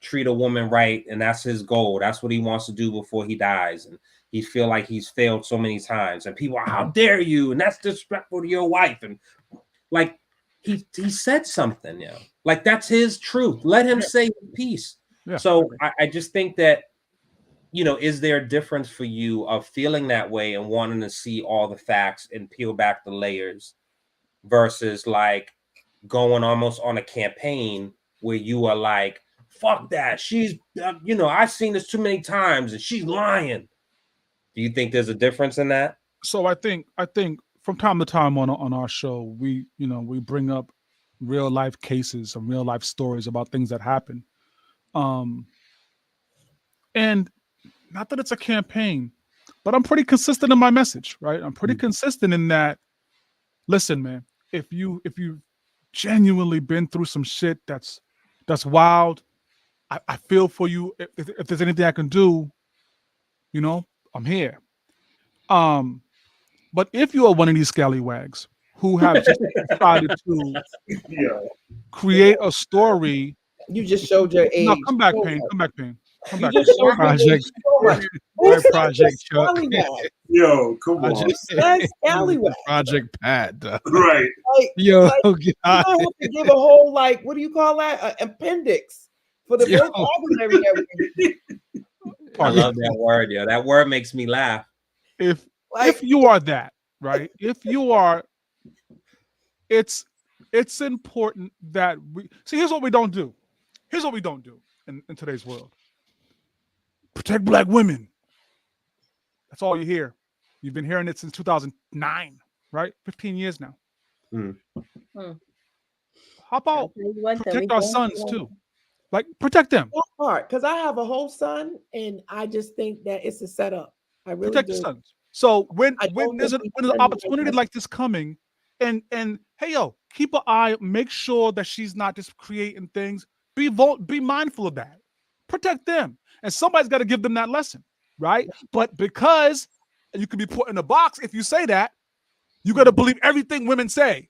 treat a woman right. And that's his goal. That's what he wants to do before he dies. And he feel like he's failed so many times. And people are, how dare you? And that's disrespectful to your wife. And like, he said something, like that's his truth. Let him say his piece. Yeah. So I just think that, is there a difference for you of feeling that way and wanting to see all the facts and peel back the layers versus like going almost on a campaign where you are like, fuck that. She's, I've seen this too many times and she's lying. Do you think there's a difference in that? So I think from time to time on our show, we bring up real life cases and real life stories about things that happen. And not that it's a campaign, but I'm pretty consistent in my message, right? I'm pretty consistent in that, listen, man, if you genuinely been through some shit that's wild, I feel for you. If there's anything I can do, I'm here. But if you are one of these scallywags who have just decided to create a story, you just showed your age. No, come back, Payne. Come back, Payne. Come back. Project. Project Chuck. Yo, come on. That's scallywag. Project Pat. Right. Yo, you don't have to give a whole what do you call that? Appendix for the vocabulary. I love that word, yo. That word makes me laugh. If you are that, right? If you are, it's important that we see. Here's what we don't do. Here's what we don't do in today's world. Protect Black women. That's all you hear. You've been hearing it since 2009, right? 15 years now. How about protect our sons too? Like, protect them. That part, because I have a whole son, and I just think that it's a setup. I really protect your sons. So when there's an opportunity like this coming, and hey yo, keep an eye. Make sure that she's not just creating things. Be mindful of that. Protect them, and somebody's got to give them that lesson, right? But because you can be put in a box if you say that, you got to believe everything women say.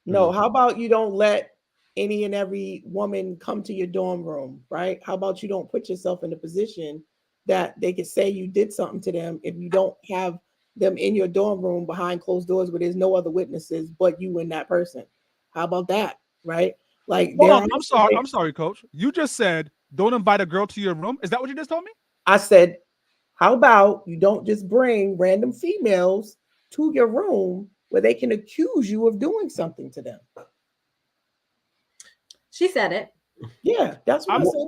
No, how about you don't let any and every woman come to your dorm room, right? How about you don't put yourself in a position that they could say you did something to them if you don't have them in your dorm room behind closed doors where there's no other witnesses but you and that person. How about that? Right? Like, Hold on, I'm sorry, coach. You just said don't invite a girl to your room. Is that what you just told me? I said, how about you don't just bring random females to your room where they can accuse you of doing something to them? She said it. Yeah, that's what I said.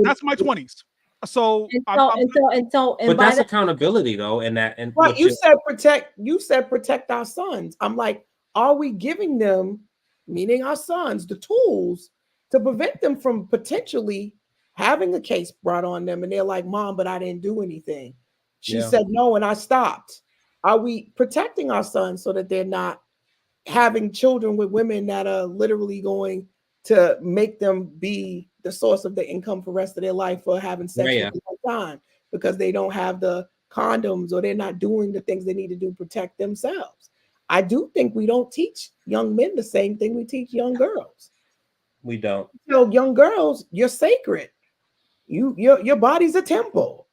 That's my 20s. So, but that's accountability though, and right. You said protect our sons. I'm like, are we giving them, meaning our sons, the tools to prevent them from potentially having a case brought on them? And they're like, Mom, but I didn't do anything. She said no, and I stopped. Are we protecting our sons so that they're not having children with women that are literally going to make them be the source of the income for the rest of their life for having sex with the whole time because they don't have the condoms or they're not doing the things they need to do to protect themselves? I do think we don't teach young men the same thing we teach young girls. We don't. So young girls, you're sacred. Your body's a temple.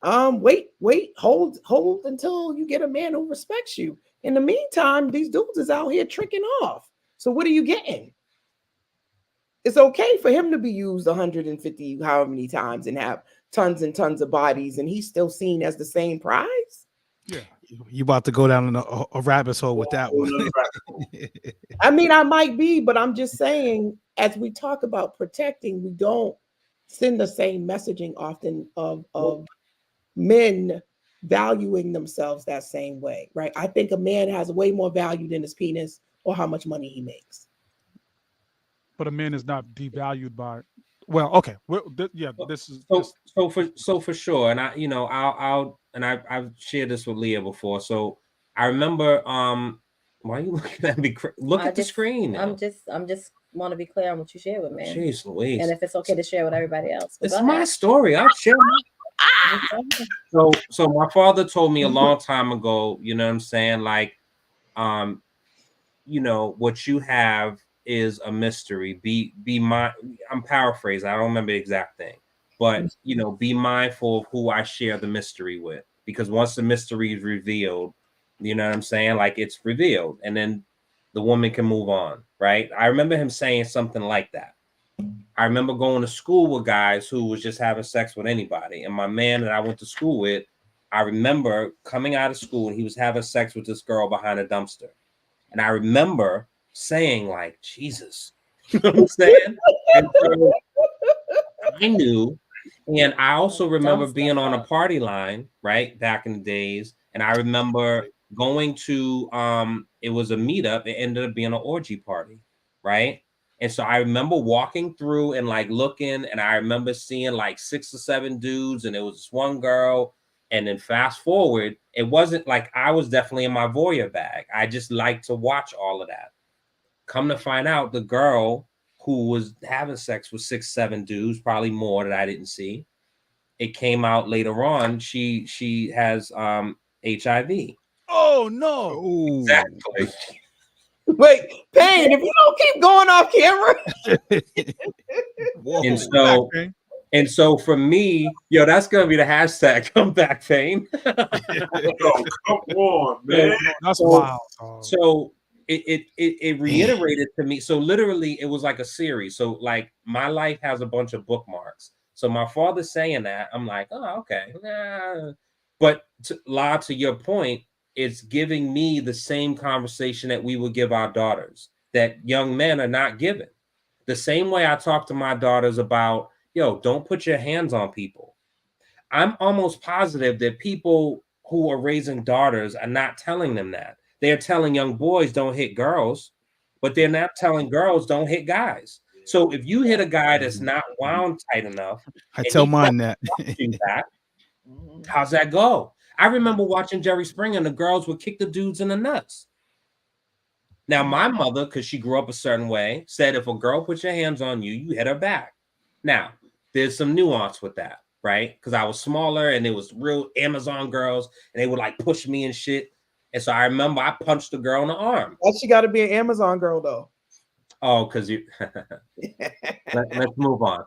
Wait, hold until you get a man who respects you. In the meantime, these dudes is out here tricking off. So what are you getting? It's okay for him to be used 150 however many times and have tons and tons of bodies, and he's still seen as the same prize. Yeah, you about to go down in a rabbit hole with that one. I mean, I might be, but I'm just saying, as we talk about protecting, we don't send the same messaging often of men valuing themselves that same way, right? I think a man has way more value than his penis or how much money he makes. But a man is not devalued by. Well, okay, this is so for sure, and I've shared this with Leah before. So I remember, why are you looking at me? Look at the screen. I'm just want to be clear on what you shared with me. Jeez Louise. And if it's okay to share with everybody else, it's my story. I'll share. So my father told me a long time ago. You know what I'm saying? Like, what you have is a mystery. I'm paraphrasing. I don't remember the exact thing, but be mindful of who I share the mystery with, because once the mystery is revealed, you know what I'm saying? Like, it's revealed, and then the woman can move on, right? I remember him saying something like that. I remember going to school with guys who was just having sex with anybody, and my man that I went to school with, I remember coming out of school and he was having sex with this girl behind a dumpster, and I remember saying, like, Jesus, you know what I'm saying? And so I knew, and I also remember being on a party line, right, back in the days, and I remember going to it was a meetup. It ended up being an orgy party, right? And so I remember walking through and like looking, and I remember seeing like 6 or 7 dudes, and it was this one girl. And then fast forward, it wasn't like I was definitely in my voyeur bag. I just like to watch all of that. Come to find out, the girl who was having sex with 6, 7 dudes, probably more that I didn't see. It came out later on. She has HIV. Oh no! Exactly. Wait, Payne, if you don't keep going off camera. And so for me, that's gonna be the hashtag comeback Payne. Come on, man. That's wild. So it reiterated to me. So literally, it was like a series. So like my life has a bunch of bookmarks. So my father saying that, I'm like, oh, okay. But to your point, it's giving me the same conversation that we would give our daughters, that young men are not given. The same way I talk to my daughters about, don't put your hands on people. I'm almost positive that people who are raising daughters are not telling them that. They're telling young boys don't hit girls, but they're not telling girls don't hit guys. So if you hit a guy that's not wound tight enough, I tell mine that. How's that go? I remember watching Jerry Springer, and the girls would kick the dudes in the nuts. Now, my mother, because she grew up a certain way, said if a girl puts your hands on you, you hit her back. Now, there's some nuance with that, right? Because I was smaller, and it was real Amazon girls, and they would like push me and shit. And so I remember I punched the girl in the arm. Why she got to be an Amazon girl, though? Oh, because you. Let's move on.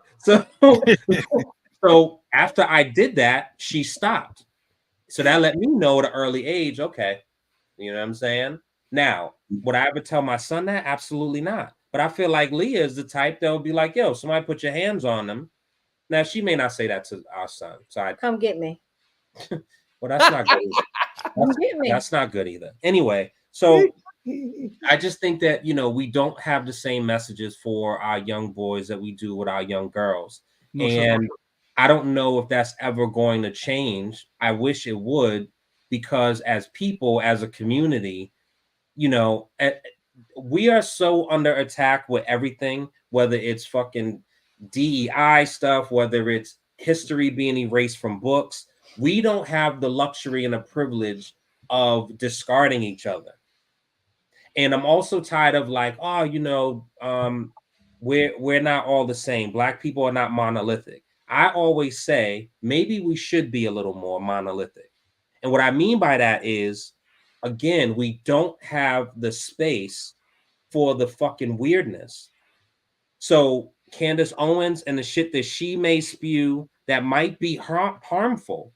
So after I did that, she stopped. So that let me know at an early age, okay, you know what I'm saying? Now, would I ever tell my son that? Absolutely not. But I feel like Leah is the type that would be like, yo, somebody put your hands on them. Now, she may not say that to our son. So Come get me. well, that's not good. That's not good either. Anyway, so I just think that, you know, we don't have the same messages for our young boys that we do with our young girls. No, and I don't know if that's ever going to change. I wish it would, because as people, as a community, you know, we are so under attack with everything, whether it's fucking DEI stuff, whether it's history being erased from books. We don't have the luxury and the privilege of discarding each other. And I'm also tired of like, oh, you know, we're not all the same. Black people are not monolithic. I always say maybe we should be a little more monolithic. And what I mean by that is, again, we don't have the space for the fucking weirdness. So Candace Owens and the shit that she may spew that might be harmful,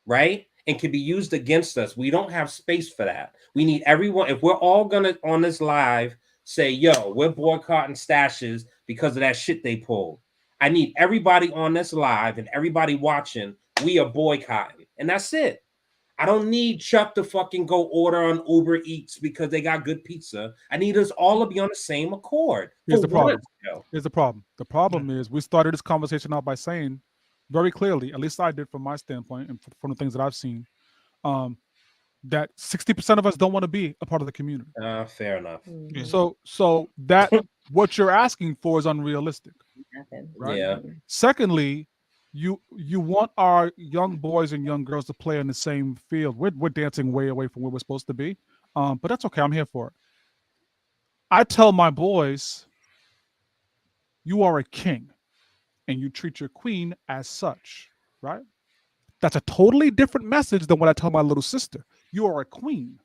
right? And can be used against us. We don't have space for that. We need everyone. If we're all gonna on this live say, yo, we're boycotting stashes because of that shit they pulled, I need everybody on this live and everybody watching, we are boycotting. And that's it. I don't need Chuck to fucking go order on Uber Eats because they got good pizza. I need us all to be on the same accord. Here's the problem. Here's the problem. The problem is we started this conversation out by saying very clearly, at least I did from my standpoint and from the things that I've seen, that 60% of us don't want to be a part of the community. Fair enough. So that what you're asking for is unrealistic. Right? Yeah. Secondly, you want our young boys and young girls to play in the same field. We're dancing way away from where we're supposed to be. But that's okay. I'm here for it. I tell my boys, you are a king and you treat your queen as such, right? That's a totally different message than what I tell my little sister. You are a queen.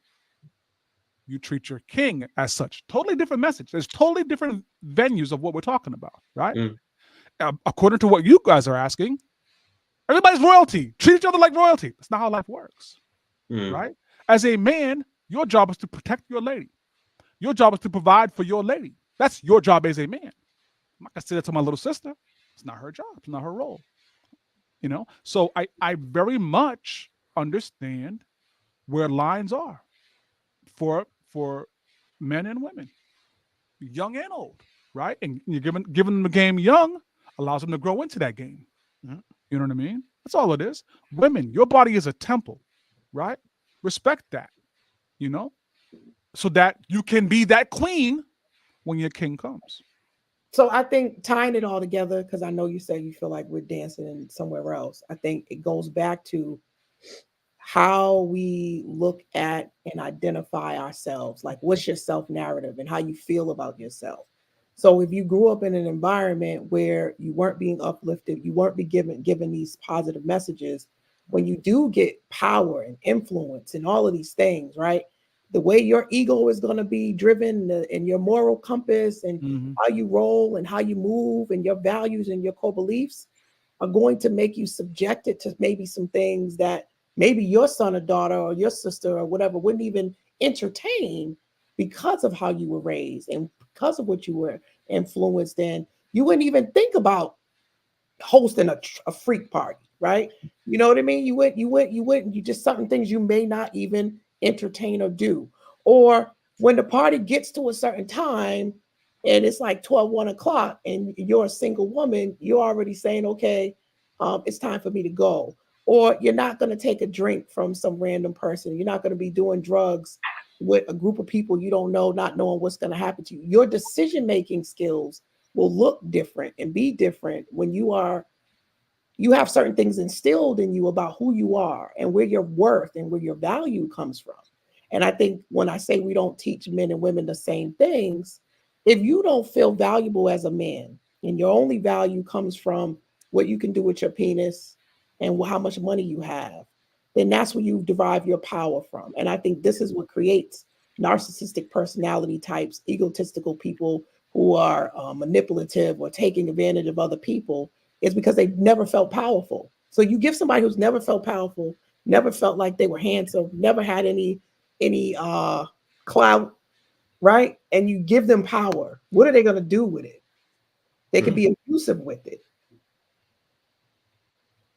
You treat your king as such. Totally different message. There's totally different venues of what we're talking about, right? According to what you guys are asking, everybody's royalty. Treat each other like royalty. That's not how life works, right? As a man, your job is to protect your lady. Your job is to provide for your lady. That's your job as a man. I'm not gonna say that to my little sister. It's not her job. It's not her role. You know, so I very much understand where lines are for men and women, young and old, right? And you're giving them the game young allows them to grow into that game. You know what I mean? That's all it is. Women, your body is a temple, right? Respect that, you know, so that you can be that queen when your king comes. So I think tying it all together, because I know you say you feel like we're dancing somewhere else. I think it goes back to how we look at and identify ourselves. Like, what's your self-narrative and how you feel about yourself? So if you grew up in an environment where you weren't being uplifted, you weren't given these positive messages, when you do get power and influence and all of these things, right? The way your ego is going to be driven and your moral compass and how you roll and how you move and your values and your core beliefs are going to make you subjected to maybe some things that maybe your son or daughter or your sister or whatever wouldn't even entertain because of how you were raised and because of what you were influenced in. You wouldn't even think about hosting a freak party, right? You know what I mean? You wouldn't. You just certain things you may not even entertain or do. Or when the party gets to a certain time and it's like 1 o'clock and you're a single woman, you're already saying, okay, it's time for me to go. Or you're not going to take a drink from some random person. You're not going to be doing drugs with a group of people you don't know, not knowing what's going to happen to you. Your decision-making skills will look different and be different when you have certain things instilled in you about who you are and where your worth and where your value comes from. And I think when I say we don't teach men and women the same things, if you don't feel valuable as a man and your only value comes from what you can do with your penis and how much money you have, then that's where you derive your power from. And I think this is what creates narcissistic personality types, egotistical people who are manipulative or taking advantage of other people, is because they've never felt powerful. So you give somebody who's never felt powerful never felt like they were handsome, never had any clout, right? And you give them power. What are they going to do with it? They could be abusive with it.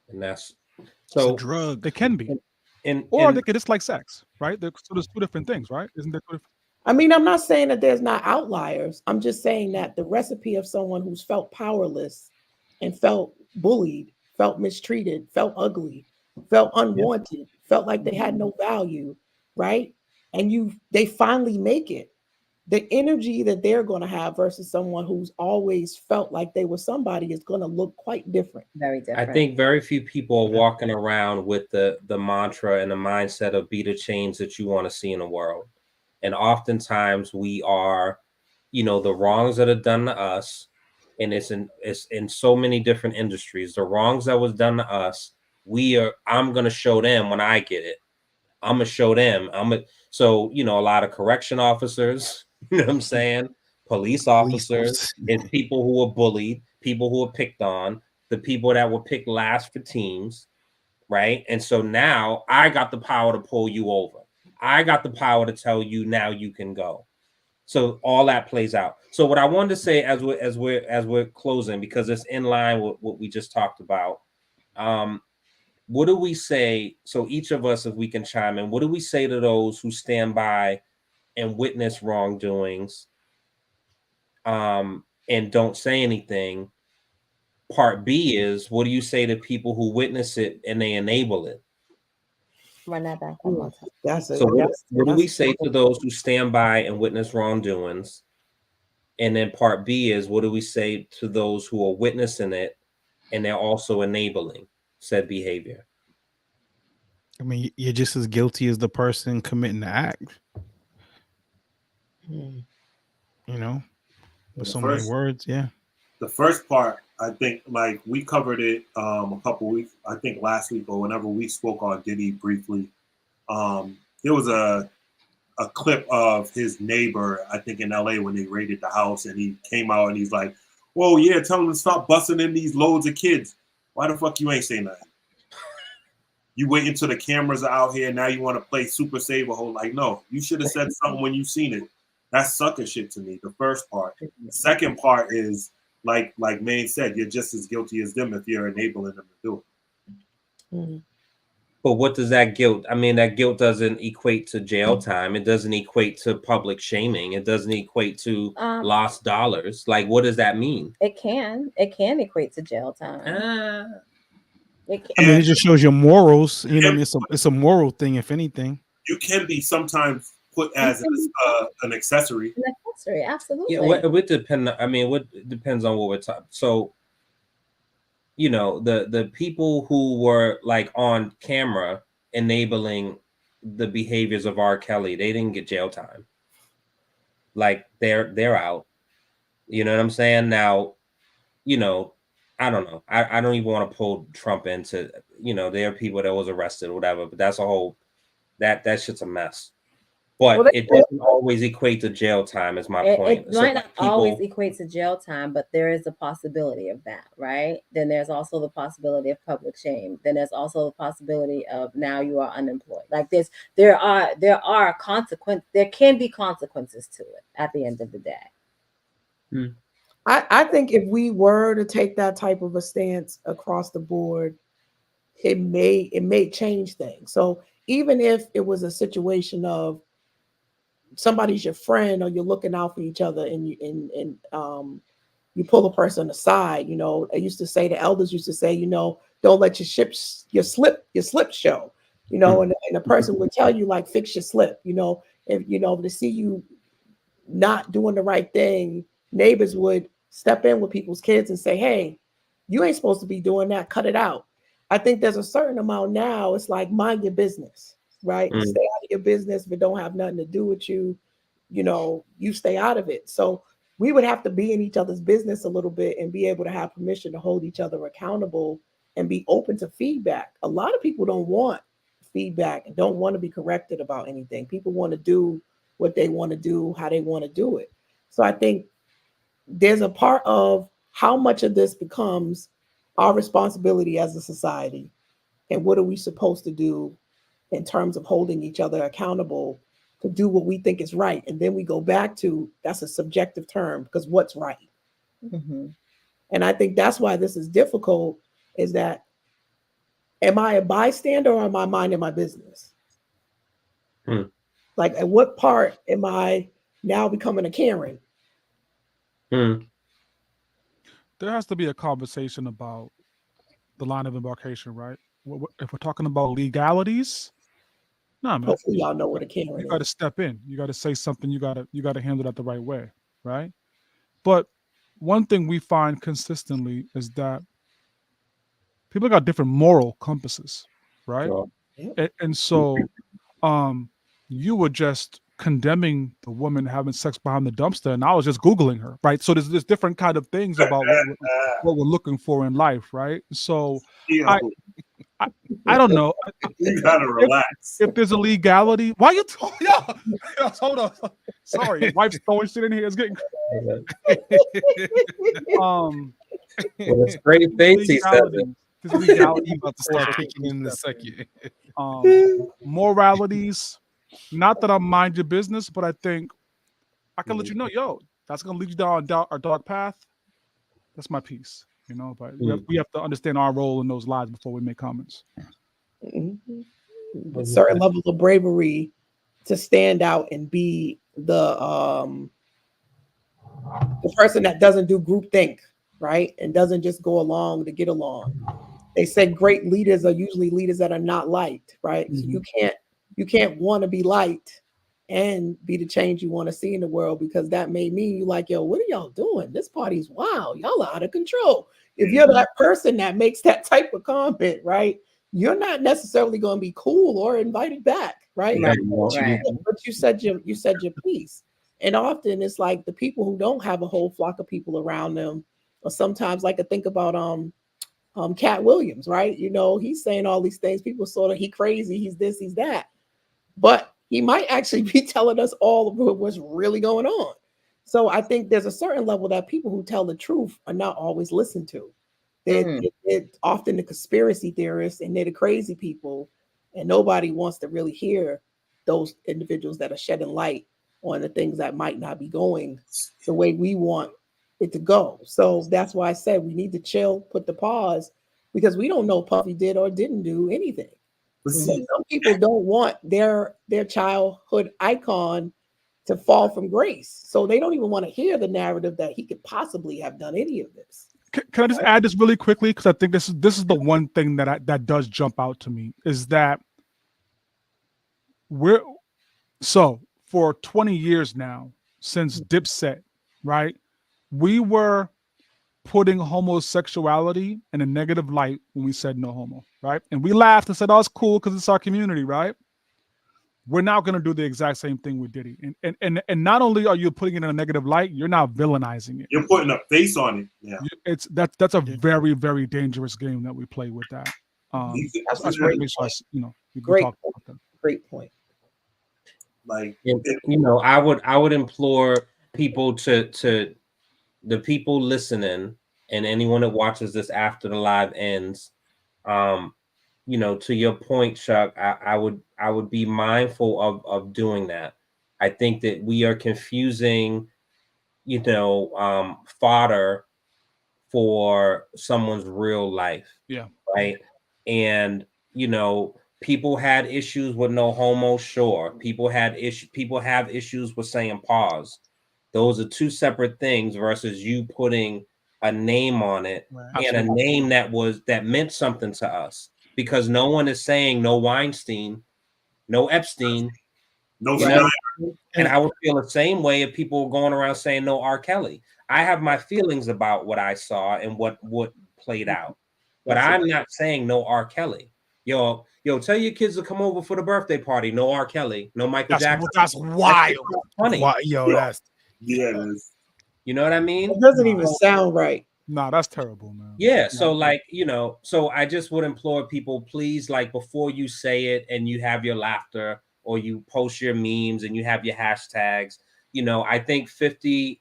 And that's It's a so drug. They can be. Or and they could just like sex, right? So there's two different things, right? Isn't there two different? I mean, I'm not saying that there's not outliers. I'm just saying that the recipe of someone who's felt powerless and felt bullied, felt mistreated, felt ugly, felt unwanted, felt like they had no value, right? And they finally make it. The energy that they're going to have versus someone who's always felt like they were somebody is going to look quite different. Very different. I think very few people are walking around with the mantra and the mindset of be the change that you want to see in the world. And oftentimes we are, the wrongs that are done to us, and it's in so many different industries. The wrongs that was done to us, I'm gonna show them when I get it. I'm gonna show them. So a lot of correction officers, you know what I'm saying? Police officers, and people who were bullied, people who were picked on, the people that were picked last for teams, right? And so now I got the power to pull you over. I got the power to tell you now you can go. So all that plays out. So what I wanted to say as we're closing, because it's in line with what we just talked about. What do we say? So each of us, if we can chime in, what do we say to those who stand by and witness wrongdoings, and don't say anything? Part B is, what do you say to people who witness it and they enable it? Run that back one more time. So what do we say to those who stand by and witness wrongdoings? And then part B is, what do we say to those who are witnessing it and they're also enabling said behavior? I mean, you're just as guilty as the person committing the act. With so many words, yeah. The first part, I think, like we covered it a couple weeks, I think last week or whenever we spoke on Diddy briefly. There was a clip of his neighbor, I think in LA, when they raided the house, and he came out and he's like, "Whoa, yeah, tell them to stop busting in these loads of kids. Why the fuck you ain't saying nothing? You wait until the cameras are out here, now you want to play super saver hole." Like, no, you should have said something when you seen it. That's sucker shit to me, the first part. The second part is, like Maine said, you're just as guilty as them if you're enabling them to do it. Mm-hmm. But what does that guilt? I mean, that guilt doesn't equate to jail time. It doesn't equate to public shaming. It doesn't equate to lost dollars. Like, what does that mean? It can equate to jail time. I mean, it just shows your morals. You know, what I mean, it's a moral thing, if anything. You can be sometimes put as an accessory. An accessory, absolutely. Yeah, it would depend. I mean, it depends on what we're talking. So, the people who were like on camera enabling the behaviors of R. Kelly, they didn't get jail time. Like they're out. You know what I'm saying? Now, I don't know. I don't even want to pull Trump into, there are people that was arrested or whatever, but that's a whole that shit's a mess. But it doesn't always equate to jail time, is my point. It might not always equate to jail time, but there is a possibility of that, right? Then there's also the possibility of public shame. Then there's also the possibility of now you are unemployed. Like there are consequences. There can be consequences to it at the end of the day. I think if we were to take that type of a stance across the board, it may change things. So even if it was a situation of somebody's your friend or you're looking out for each other and you pull a person aside, the elders used to say, don't let your slip show, and a person would tell you, like, fix your slip, if to see you not doing the right thing, neighbors would step in with people's kids and say, hey, you ain't supposed to be doing that, cut it out. I think there's a certain amount now, it's like, mind your business, right? Stay out of your business. If it don't have nothing to do with you, you stay out of it. So we would have to be in each other's business a little bit and be able to have permission to hold each other accountable and be open to feedback. A lot of people don't want feedback and don't want to be corrected about anything. People want to do what they want to do, how they want to do it. So I think there's a part of how much of this becomes our responsibility as a society and what are we supposed to do in terms of holding each other accountable to do what we think is right. And then we go back to that's a subjective term because what's right. Mm-hmm. And I think that's why this is difficult is that am I a bystander or am I minding my business? Like at what part am I now becoming a Karen? There has to be a conversation about the line of embarkation, right? If we're talking about legalities, nah, man. Hopefully y'all know what a Karen You got to is. step in. You got to say something. You got to handle that the right way, right? But one thing we find consistently is that people got different moral compasses, right? Sure. And so, you were just condemning the woman having sex behind the dumpster, and I was just Googling her, right? So there's different kind of things about what we're looking for in life, right? So I don't know. You gotta relax. If there's a legality, why you? Yeah, hold on. Sorry, wife's throwing shit in here. It's getting. With a straight face, he said it. This legality about to start kicking in the second. Moralities. Not that I mind your business, but I think I can let you know, yo, that's gonna lead you down a dark path. That's my piece, you know. But we have to understand our role in those lives before we make comments. A certain level of bravery to stand out and be the person that doesn't do groupthink, right? And doesn't just go along to get along. They said great leaders are usually leaders that are not liked, right? So you can't want to be liked and be the change you want to see in the world, because that may mean you like, yo, what are y'all doing? This party's wild. Y'all are out of control. If you're that person that makes that type of comment, right, you're not necessarily going to be cool or invited back, right? Right. But you said your piece. And often it's like the people who don't have a whole flock of people around them, or sometimes like I think about Cat Williams, right? You know, he's saying all these things. People sort of, he crazy, he's this, he's that. But he might actually be telling us all of what's really going on. So I think there's a certain level that people who tell the truth are not always listened to. They're often the conspiracy theorists and they're the crazy people. And nobody wants to really hear those individuals that are shedding light on the things that might not be going the way we want it to go. So that's why I said we need to chill, put the pause, because we don't know if Puffy did or didn't do anything. Some people don't want their childhood icon to fall from grace. So they don't even want to hear the narrative that he could possibly have done any of this. Can I just add this really quickly? Because I think this is the one thing that does jump out to me is that for 20 years now, since Dipset, right? We were putting homosexuality in a negative light when we said no homo, right? And we laughed and said, oh, it's cool because it's our community, right? We're now going to do the exact same thing with Diddy. And not only are you putting it in a negative light, you're now villainizing it. You're putting a face on it. Yeah. That's a very, very dangerous game that we play with that. That's great. Great point. Like, I would implore people to the people listening and anyone that watches this after the live ends, to your point, Chuck, I would be mindful of doing that. I think that we are confusing, fodder for someone's real life. Yeah. Right. And, people had issues with no homo. Sure. People have issues with saying pause. Those are two separate things versus you putting a name on it, and a name that meant something to us, because no one is saying no Weinstein, no Epstein, no. And I would feel the same way if people were going around saying no R. Kelly. I have my feelings about what I saw and what played out, but I'm not saying no R. Kelly. Yo, tell your kids to come over for the birthday party. No R. Kelly, no Michael Jackson. That's wild. Funny. That's you know what I mean? It doesn't even sound right. Nah, that's terrible, man. Yeah. So so I just would implore people, please, like, before you say it and you have your laughter or you post your memes and you have your hashtags, I think 50,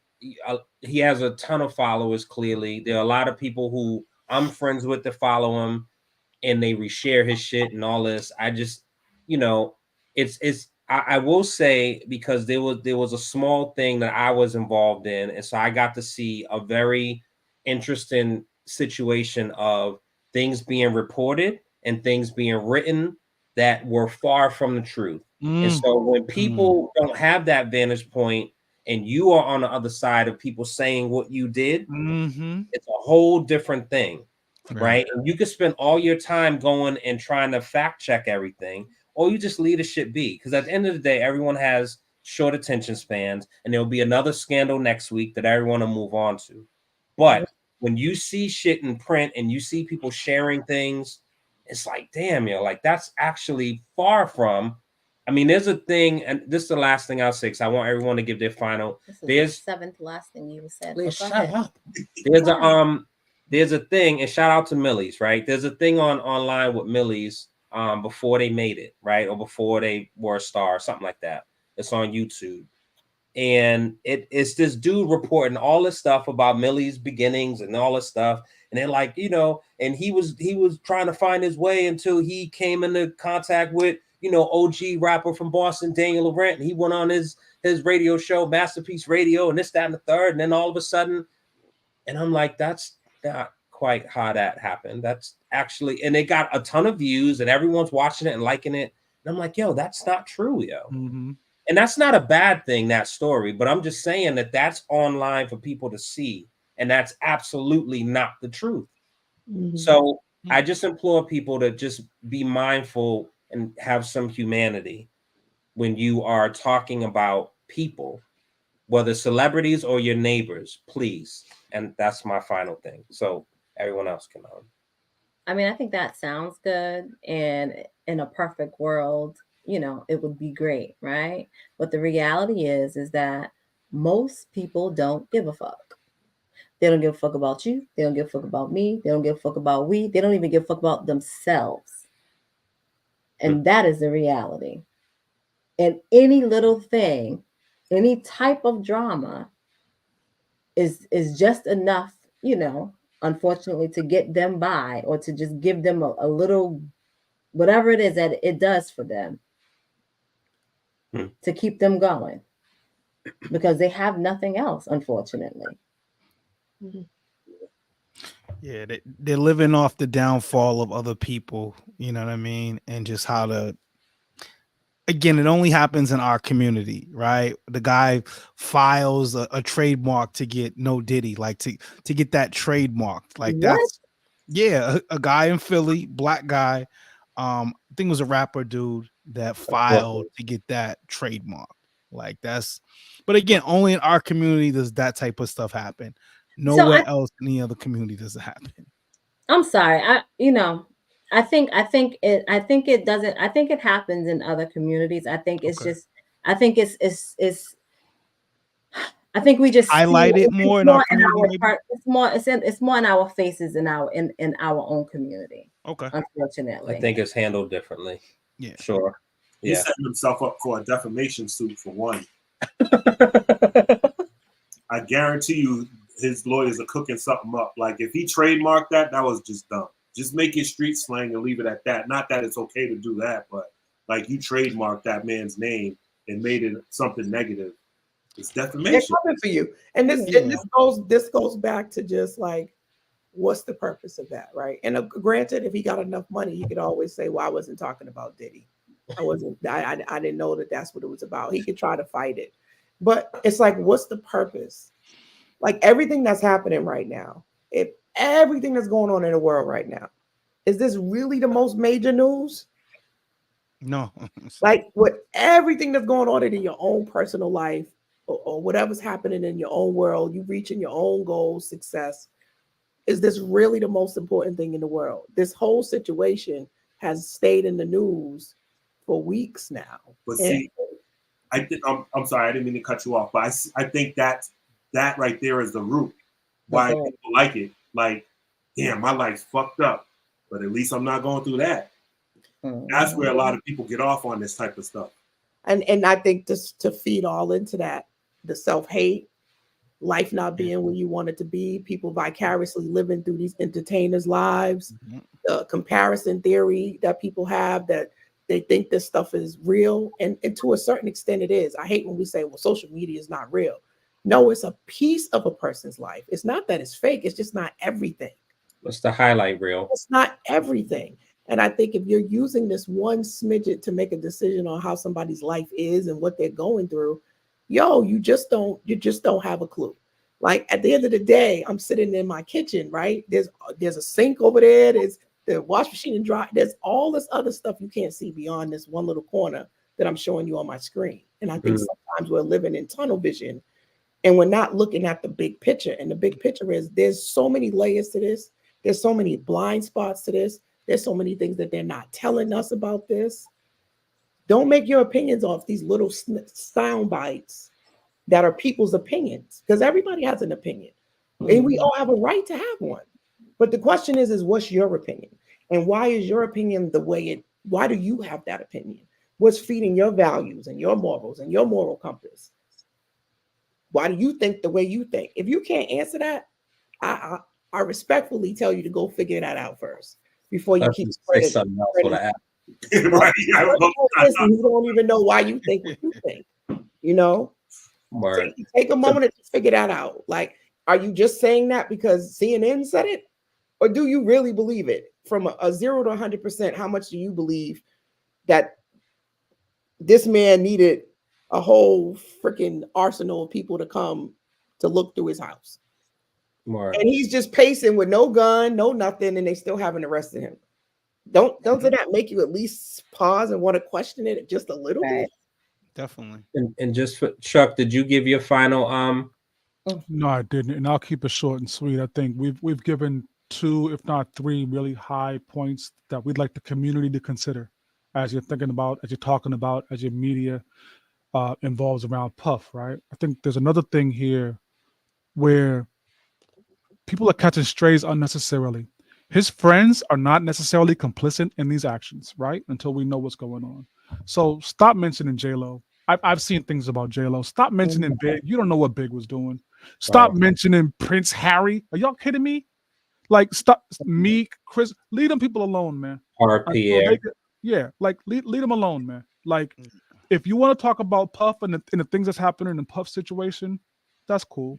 he has a ton of followers. Clearly, there are a lot of people who I'm friends with that follow him. and they reshare his shit and all this. I just, you know, I will say, because there was a small thing that I was involved in, and so I got to see a very interesting situation of things being reported and things being written that were far from the truth. And so when people don't have that vantage point and you are on the other side of people saying what you did, it's a whole different thing, right? And you could spend all your time going and trying to fact check everything, or you just leave the shit be. Because at the end of the day, everyone has short attention spans, and there'll be another scandal next week that everyone will move on to. But when you see shit in print and you see people sharing things, it's like, damn, like that's actually far from. I mean, there's a thing, and this is the last thing I'll say, because I want everyone to give their final. There's the 7th last thing you said. Shut up. There's a thing, and shout out to Millie's, right? There's a thing online with Millie's before they made it, right? Or before they were a star, or something like that. It's on YouTube. And it's this dude reporting all this stuff about Millie's beginnings and all this stuff. And they're like, and he was trying to find his way until he came into contact with, OG rapper from Boston, Daniel Laurent. And he went on his radio show, Masterpiece Radio, and this, that, and the third. And then all of a sudden, and I'm like, that's not quite how that happened. That's actually, and it got a ton of views and everyone's watching it and liking it. And I'm like, yo, that's not true, yo. And that's not a bad thing, that story, but I'm just saying that that's online for people to see, and that's absolutely not the truth. So I just implore people to just be mindful and have some humanity when you are talking about people, whether celebrities or your neighbors, please. And that's my final thing. So everyone else can I mean, I think that sounds good, and in a perfect world, it would be great, right? But the reality is that most people don't give a fuck. They don't give a fuck about you. They don't give a fuck about me. They don't give a fuck about we. They don't even give a fuck about themselves. And that is the reality. And any little thing, any type of drama is just enough, unfortunately, to get them by, or to just give them a little, whatever it is that it does for them, to keep them going, because they have nothing else, unfortunately. Yeah, they're living off the downfall of other people, you know what I mean? And just how to, again, it only happens in our community, right? The guy files a trademark to get No Diddy, like to get that trademark. Like that's, yeah, a guy in Philly, black guy. I think it was a rapper dude that filed to get that trademark. Like that's, but again, only in our community does that type of stuff happen. Nowhere else in any other community does it happen. I'm sorry. I think it doesn't. I think it happens in other communities. I think it's just. I think it's. I think we just highlight it more in our community. It's more in our faces in our own community. Okay. Unfortunately, I think it's handled differently. Yeah. Sure. He's setting himself up for a defamation suit for one. I guarantee you, his lawyers are cooking something up. Like if he trademarked that was just dumb. Just make it street slang and leave it at that. Not that it's okay to do that, but like you trademarked that man's name and made it something negative. It's defamation. They're coming for you. And this goes back to just like, what's the purpose of that, right? And granted, if he got enough money, he could always say, well, I wasn't talking about Diddy. I didn't know that that's what it was about. He could try to fight it. But it's like, what's the purpose? Like everything that's happening right now, if everything that's going on in the world right now, is this really the most major news? No. Like with everything that's going on in your own personal life or whatever's happening in your own world, you reaching your own goals, success. Is this really the most important thing in the world? This whole situation has stayed in the news for weeks now. But see, I'm sorry, I didn't mean to cut you off, but I think that right there is the root why people like it. Like, damn, my life's fucked up, but at least I'm not going through that. That's where a lot of people get off on this type of stuff. And I think just to feed all into that, the self-hate, life not being where you want it to be, people vicariously living through these entertainers' lives. the comparison theory that people have, that they think this stuff is real. And to a certain extent it is. I hate when we say, well, social media is not real. No, it's a piece of a person's life. It's not that it's fake. It's just not everything. What's the highlight reel? It's not everything. And I think if you're using this one smidget to make a decision on how somebody's life is and what they're going through, you just don't have a clue. Like at the end of the day, I'm sitting in my kitchen, right? There's a sink over there. There's the wash machine and dry. There's all this other stuff you can't see beyond this one little corner that I'm showing you on my screen. And I think sometimes we're living in tunnel vision and we're not looking at the big picture. And the big picture is there's so many layers to this. There's so many blind spots to this. There's so many things that they're not telling us about this. Don't make your opinions off these little sound bites that are people's opinions, because everybody has an opinion and we all have a right to have one. But the question is what's your opinion? And why is your opinion the way why do you have that opinion? What's feeding your values and your morals and your moral compass? Why do you think the way you think? If you can't answer that, I respectfully tell you to go figure that out first before you keep spreading something else on the app. Right. You don't even know why you think what you think. Take a moment to figure that out. Like, are you just saying that because CNN said it, or do you really believe it? From a 0 to 100%, how much do you believe that this man needed a whole freaking arsenal of people to come to look through his house? And he's just pacing with no gun, no nothing, and they still haven't arrested him. Don't that make you at least pause and want to question it just a little bit? Definitely. And just for Chuck, did you give your final No, I didn't, and I'll keep it short and sweet. I think we've given 2, if not 3, really high points that we'd like the community to consider as you're thinking about, as you're talking about, as your media involves around Puff, right? I think there's another thing here where people are catching strays unnecessarily. His friends are not necessarily complicit in these actions, right? Until we know what's going on. So stop mentioning J-Lo. I've seen things about J-Lo. Stop mentioning Big. You don't know what Big was doing. Stop mentioning Prince Harry. Are y'all kidding me? Like, stop. Meek, Chris, leave them people alone, man. Yeah, like leave them alone, man. Like, if you want to talk about Puff and the things that's happening in Puff's situation, that's cool.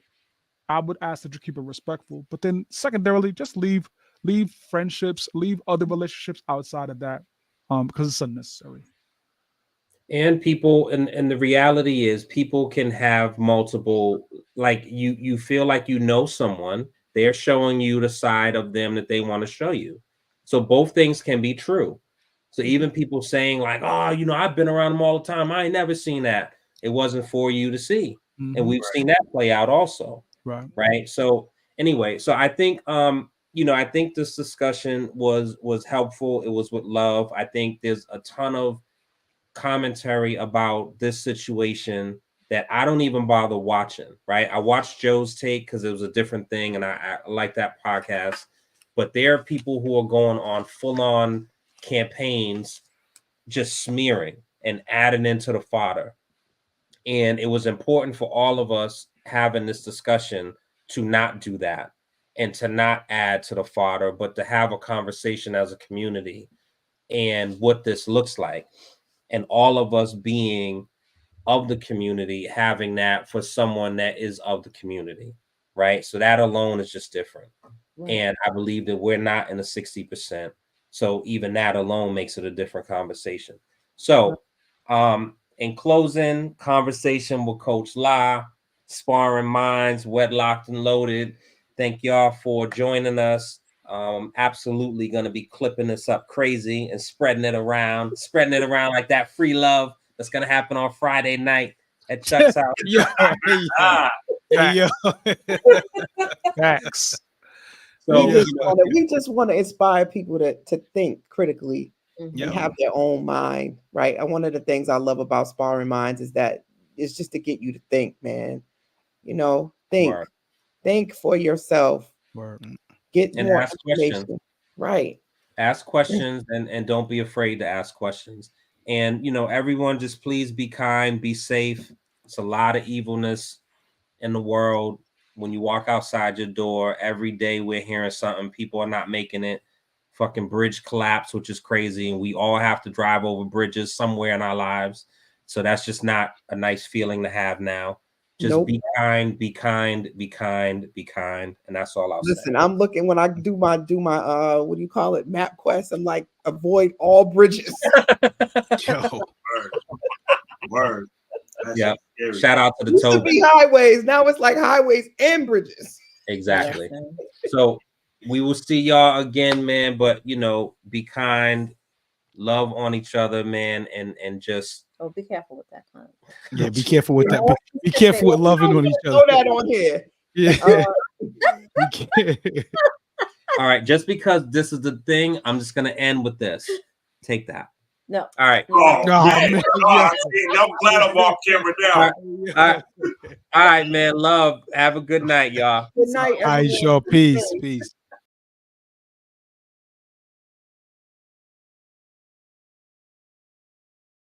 I would ask that you keep it respectful. But then secondarily, just leave friendships, leave other relationships outside of that, because it's unnecessary. And people, and the reality is people can have multiple, like you feel like someone, they're showing you the side of them that they want to show you. So both things can be true. So even people saying like, oh, I've been around them all the time, I ain't never seen that. It wasn't for you to see. And we've seen that play out also. Right. So anyway, so I think I think this discussion was helpful. It was with love. I think there's a ton of commentary about this situation that I don't even bother watching, right? I watched Joe's take because it was a different thing and I like that podcast. But there are people who are going on full-on campaigns just smearing and adding into the fodder. And it was important for all of us having this discussion to not do that and to not add to the fodder, but to have a conversation as a community and what this looks like. And all of us being of the community, having that for someone that is of the community, right? So that alone is just different. Right. And I believe that we're not in the 60%. So even that alone makes it a different conversation. So in closing, conversation with Coach La, Sparring Minds, Wedlocked and Loaded. Thank y'all for joining us. Absolutely going to be clipping this up crazy and spreading it around like that free love that's going to happen on Friday night at Chuck's house. Facts. So we just want to inspire people to think critically and have their own mind, right? And one of the things I love about Sparring Minds is that it's just to get you to think, man. Think for yourself. Get and more ask information. questions. Right. Ask questions and don't be afraid to ask questions. And everyone just please be kind, be safe. It's a lot of evilness in the world. When you walk outside your door, every day we're hearing something. People are not making it. fucking bridge collapse, which is crazy, and we all have to drive over bridges somewhere in our lives. So that's just not a nice feeling to have now. Just be kind, be kind, be kind, be kind, and that's all I'll say. Listen, I'm looking when I do my what do you call it, map quest. I'm like, avoid all bridges. Yo. Word. Yeah. Shout out to the Used to be highways. Now it's like highways and bridges. Exactly. So we will see y'all again, man. But you know, be kind, love on each other, man, and just be careful with that kind. Yeah, be careful with that. Be careful with loving on each other. Throw that on here. Yeah. All right, just because this is the thing, I'm just gonna end with this. Take that. No. All right. Oh, man. I'm glad I'm off camera now. All right, man. Love. Have a good night, y'all. Good night, All right, sure. Peace.